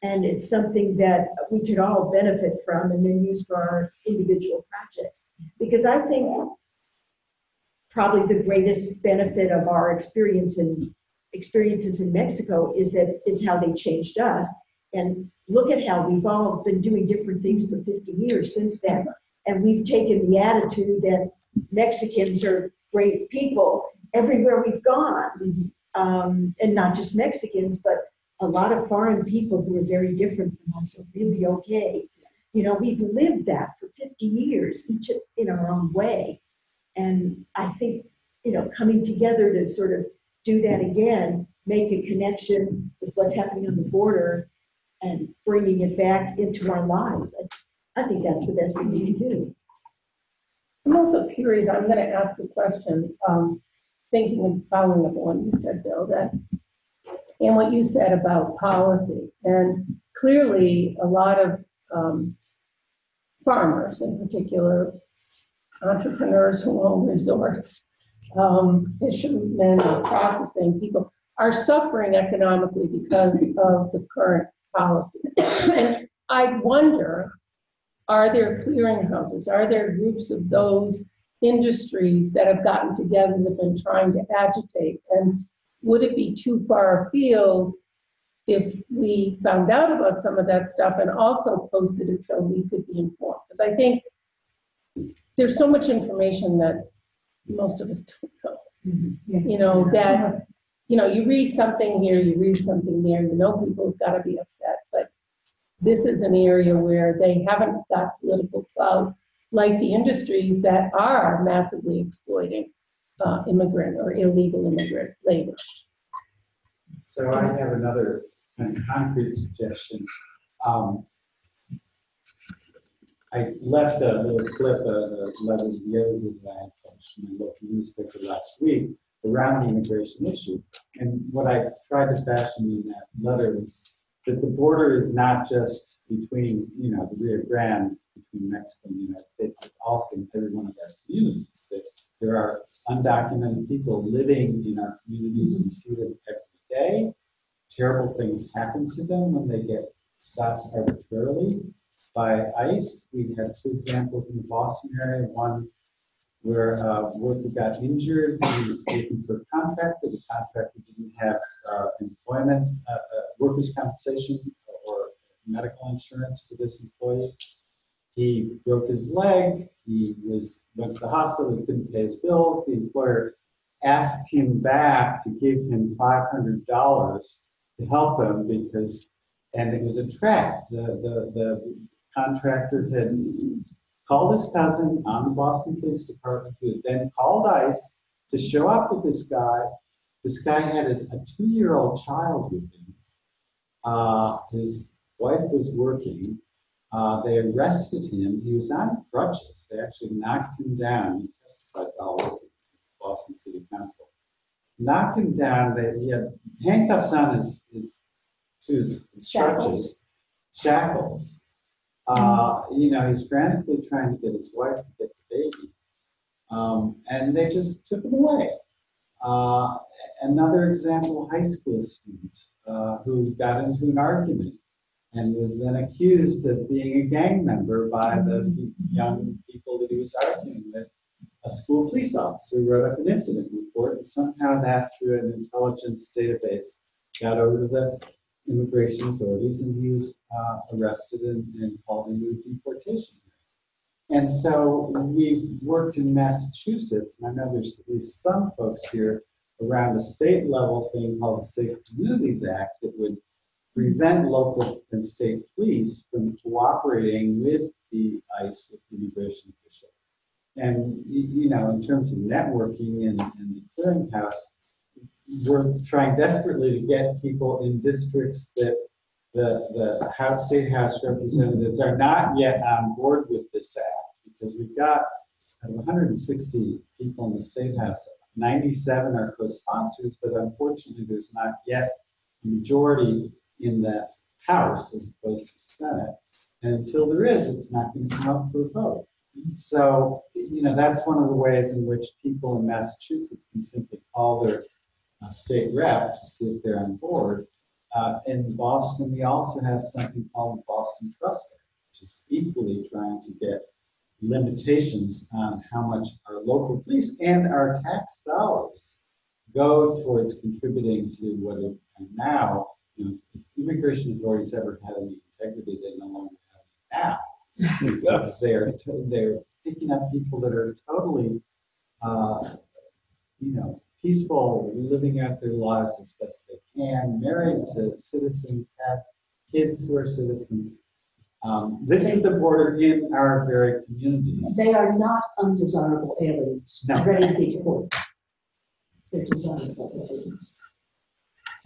And it's something that we could all benefit from and then use for our individual projects. Because I think probably the greatest benefit of our experiences in Mexico is how they changed us. And look at how we've all been doing different things for 50 years since then. And we've taken the attitude that Mexicans are great people everywhere we've gone. And not just Mexicans, but a lot of foreign people who are very different from us are really okay. You know, we've lived that for 50 years, each in our own way. And I think, you know, coming together to sort of do that again, make a connection with what's happening on the border and bringing it back into our lives. I think that's the best thing we can do. I'm also curious, I'm going to ask a question, thinking and following up on what you said, Bill, and what you said about policy. And clearly a lot of farmers, in particular, entrepreneurs who own resorts, fishermen, processing people, are suffering economically because of the current policies. And I wonder, are there clearinghouses? Are there groups of those industries that have gotten together that have been trying to agitate? And would it be too far afield if we found out about some of that stuff and also posted it so we could be informed? Because I think there's so much information that most of us don't know. You know, that, you know, you read something here, you read something there, you know people have got to be upset, but this is an area where they haven't got political clout like the industries that are massively exploiting immigrant or illegal immigrant labor. So I have another kind of concrete suggestion. I left a little clip of a letter to Yoga that I published in my local newspaper last week around the immigration issue. And what I tried to fashion in that letter is that the border is not just between, you know, the Rio Grande, between Mexico and the United States, it's also in every one of our communities. That there are undocumented people living in our communities, and we see them every day. Terrible things happen to them when they get stopped arbitrarily by ICE. We have two examples in the Boston area. One where a worker got injured, he was looking for a contractor, the contractor didn't have employment, workers' compensation or medical insurance for this employee. He broke his leg, went to the hospital, he couldn't pay his bills, the employer asked him back to give him $500 to help him and it was a trap. The contractor had called his cousin on the Boston Police Department, who had then called ICE to show up with this guy. This guy had a 2-year-old child with him. His wife was working. They arrested him. He was on crutches. They actually knocked him down. He testified always at Boston City Council. Knocked him down. He had handcuffs on his crutches, shackles. He's frantically trying to get his wife to get the baby. And they just took him away. Another example, a high school student who got into an argument and was then accused of being a gang member by the young people that he was arguing with. A school police officer wrote up an incident report, and somehow that, through an intelligence database, got over to the immigration authorities, and he was arrested and hauled into a deportation. And so we've worked in Massachusetts, and I know there's at least some folks here around a state level thing called the Safe Communities Act that would prevent local and state police from cooperating with the ICE, with immigration officials. And, in terms of networking and the clearinghouse, we're trying desperately to get people in districts that the State House representatives are not yet on board with this act, because we've got 160 people in the State House. 97 are co-sponsors, but unfortunately there's not yet a majority in that House as opposed to the Senate. And until there is, it's not going to come up for a vote. So, that's one of the ways in which people in Massachusetts can simply call their state rep to see if they're on board. In Boston, we also have something called the Boston Trust Act, which is equally trying to get limitations on how much our local police and our tax dollars go towards contributing to what it, and now, if immigration authorities ever had any integrity, they no longer have it now. Because they're picking up people that are totally, peaceful, living out their lives as best they can, married to citizens, have kids who are citizens. This is the border in our very communities. They are not undesirable aliens, ready to be deported. They're desirable aliens.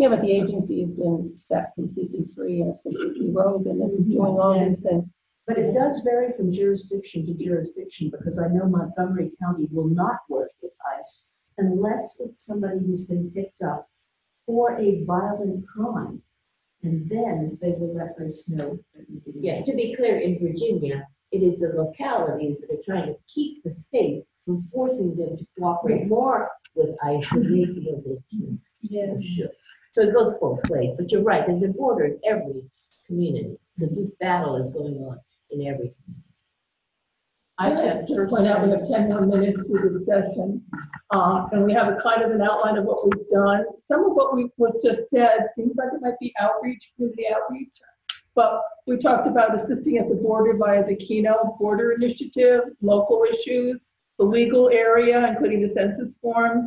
Yeah, but the agency has been set completely free and it's completely rogue and it's doing all these things. But it does vary from jurisdiction to jurisdiction, because I know Montgomery County will not work with ICE unless it's somebody who's been picked up for a violent crime. And then they will let us know. Yeah, to be clear, in Virginia, it is the localities that are trying to keep the state from forcing them to cooperate more with ICE than they feel they can. Yes. Sure. So it goes both ways. But you're right, there's a border in every community, because this battle is going on in every community. I have to point out we have 10 more minutes through this session, and we have a kind of an outline of what we've done. Some of what was just said seems like it might be outreach, community outreach, but we talked about assisting at the border via the Keno Border Initiative, local issues, the legal area, including the census forms,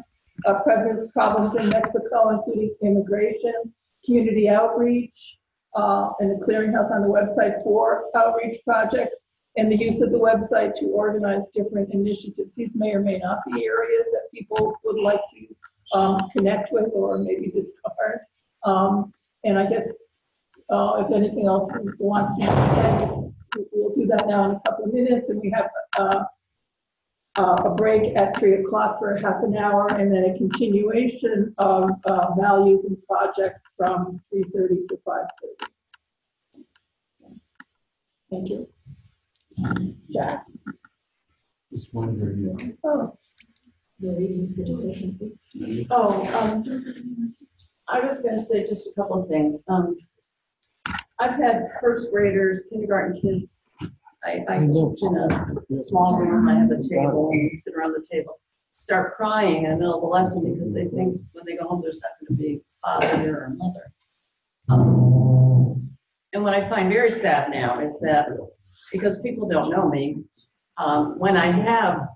present problems in Mexico, including immigration, community outreach, and the clearinghouse on the website for outreach projects, and the use of the website to organize different initiatives. These may or may not be areas that people would like to connect with or maybe discard. And I guess if anything else wants to be said, we'll do that now in a couple of minutes, and we have a break at 3 o'clock for half an hour, and then a continuation of values and projects from 3:30 to 5:30. Thank you. Jack? Just wondering. Oh. Ladies, going to say something? I was going to say just a couple of things. I've had first graders, kindergarten kids. I teach in a small room, I have a table, and we sit around the table, start crying in the middle of the lesson because they think when they go home, there's not going to be father or mother. And what I find very sad now is that because people don't know me, when I have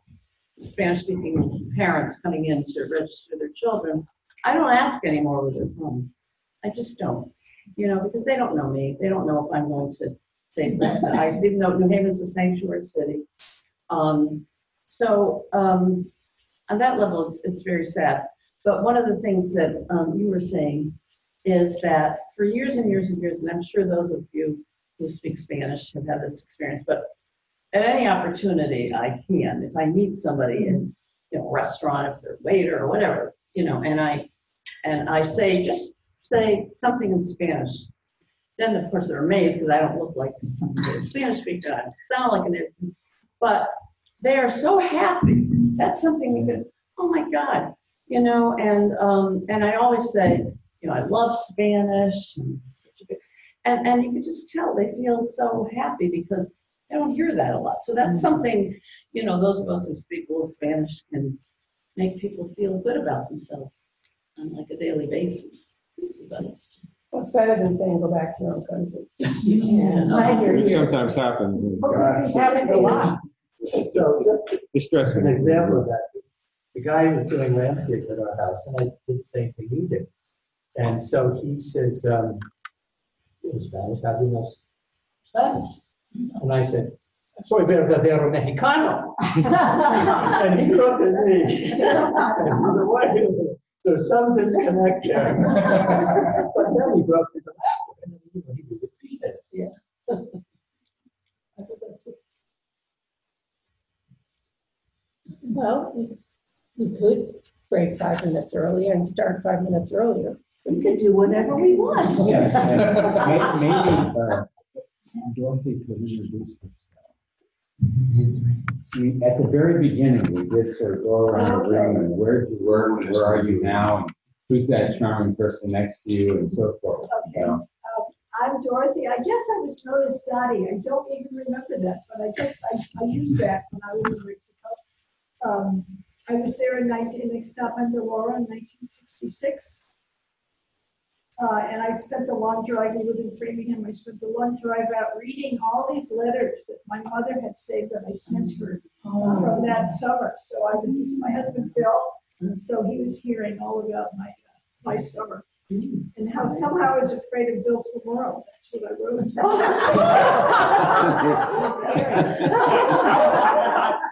Spanish-speaking parents coming in to register their children, I don't ask anymore where they're from. I just don't, because they don't know me. They don't know if I'm going to say something nice, even though New Haven's a sanctuary city. So on that level, it's very sad. But one of the things that you were saying is that for years and years and years, and I'm sure those of you who speak Spanish have had this experience, but at any opportunity I can, if I meet somebody in a restaurant, if they're a waiter or whatever, and I say, just say something in Spanish. Then of course they're amazed because I don't look like a Spanish speaker, I sound like an, but they are so happy. That's something you could, oh my God, and I always say, I love Spanish, and you can just tell they feel so happy because I don't hear that a lot. So that's something, those of us who speak a little Spanish can make people feel good about themselves on like a daily basis. Well, it's better than saying go back to your own country. It sometimes happens. It happens a lot. So just Distressing. an example of that. The guy was doing landscape at our house, and I did the same thing you did. And so he says, in Spanish, how do you know Spanish? And I said, soy verdadero mexicano. And he looked at me. And there's some disconnect there. But then he broke into laughter, and he really appreciated it. Yeah. Well, we could break 5 minutes earlier and start 5 minutes earlier. We could do whatever we want. Yes, maybe Dorothy could introduce herself. At the very beginning, we did sort of go around the room and where do you work, where are you now, and who's that charming person next to you, and so forth. Okay. I'm Dorothy. I guess I was known as Dottie. I don't even remember that, but I guess I used that when I was in Mexico. I was there in Ixtapan de Laura in 1966. And I spent the long drive, we lived in Framingham, I spent the long drive out reading all these letters that my mother had saved that I sent her from that summer. So this is my husband Bill, so he was hearing all about my summer. And how somehow I was afraid of Bill tomorrow. That's what I wrote.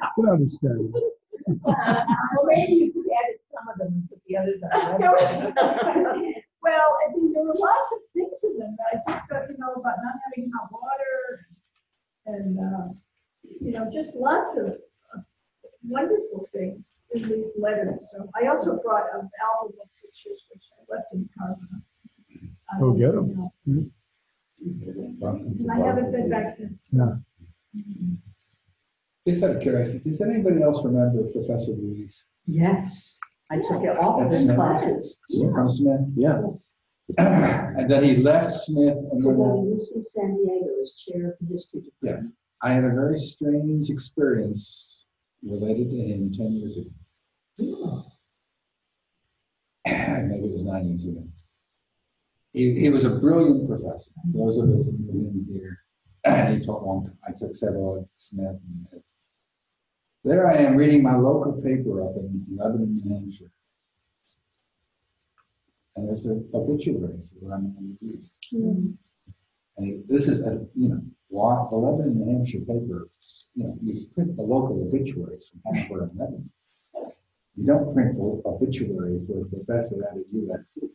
I can understand. Well, maybe you could edit some of them and put the others on. Well, there were lots of things in them that I just got to know about not having hot water and just lots of wonderful things in these letters. So I also brought an album of pictures, which I left in the car. Go get them. And I haven't been back since. Yeah. Just out of curiosity, does anybody else remember Professor Ruiz? Yes, I took all of his classes. From Smith? Yeah. And then he left Smith and To went go on. to UC San Diego as chair of the history department. Yes. I had a very strange experience related to him 10 years ago. Maybe it was 9 years ago. He was a brilliant professor. Those of us who knew him here, he taught long. I took several at Smith. And there I am reading my local paper up in Lebanon, New Hampshire. And there's an obituary for Lebanon, New Hampshire. And this is the Lebanon, New Hampshire paper. You print the local obituaries from Hanover and Lebanon. You don't print the obituary for a professor at a USC.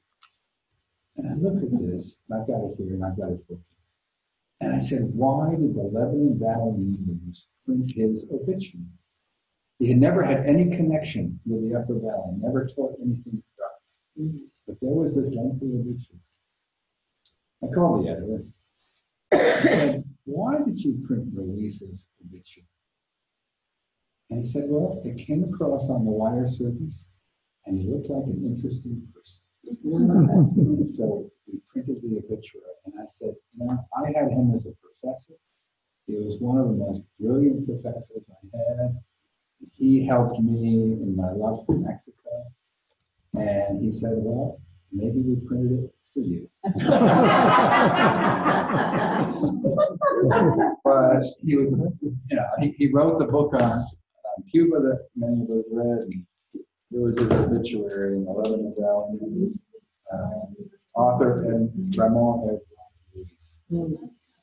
And I looked at this, and I've got it here, and I've got his book. And I said, why did the Lebanon Valley News print his obituary? He had never had any connection with the Upper Valley, never taught anything about it. But there was this lengthy obituary. I called the editor. I said, why did you print Ruiz's obituary? And he said, well, it came across on the wire service, and he looked like an interesting person. So we printed the obituary, and I said, I had him as a professor, He was one of the most brilliant professors I had. He helped me in my love for Mexico. And he said, well, maybe we printed it for you. But he was, he wrote the book on Cuba that many of us read. And it was his obituary in 11 ago. And he was author and Ramon Ruiz.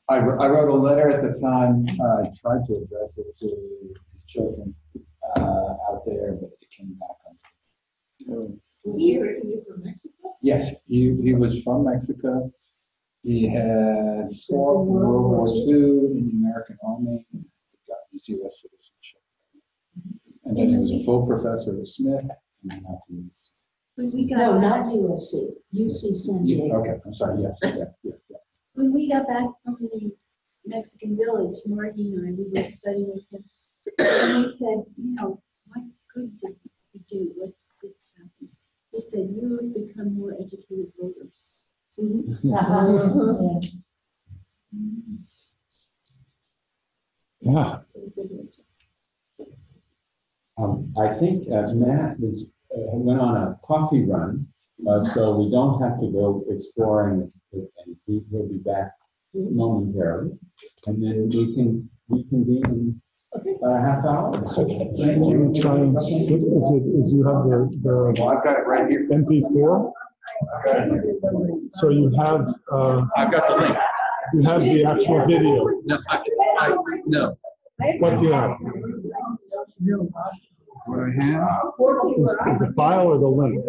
I wrote a letter at the time. I tried to address it to his children out there, but it came back on. Here, you from Mexico? Yes, he was from Mexico. He had fought in World War II in the American Army and got his U.S. citizenship. And then he was a full professor at Smith and then afterwards. When we got no, not USC, UC San Diego. Okay, I'm sorry, yes. When we got back from the Mexican village, Margie and I, we were studying with him. And he said, what good does it do? What's this happen? He said, you have become more educated voters. Yeah. I think Matt went on a coffee run, so we don't have to go exploring, and he will be back momentarily, and then we can reconvene in about a half hour. Thank you. Is you have the I've got it right here. MP4? So you have I've got the link. you have the actual video. No. What do you have? What I have? Is the file or the link?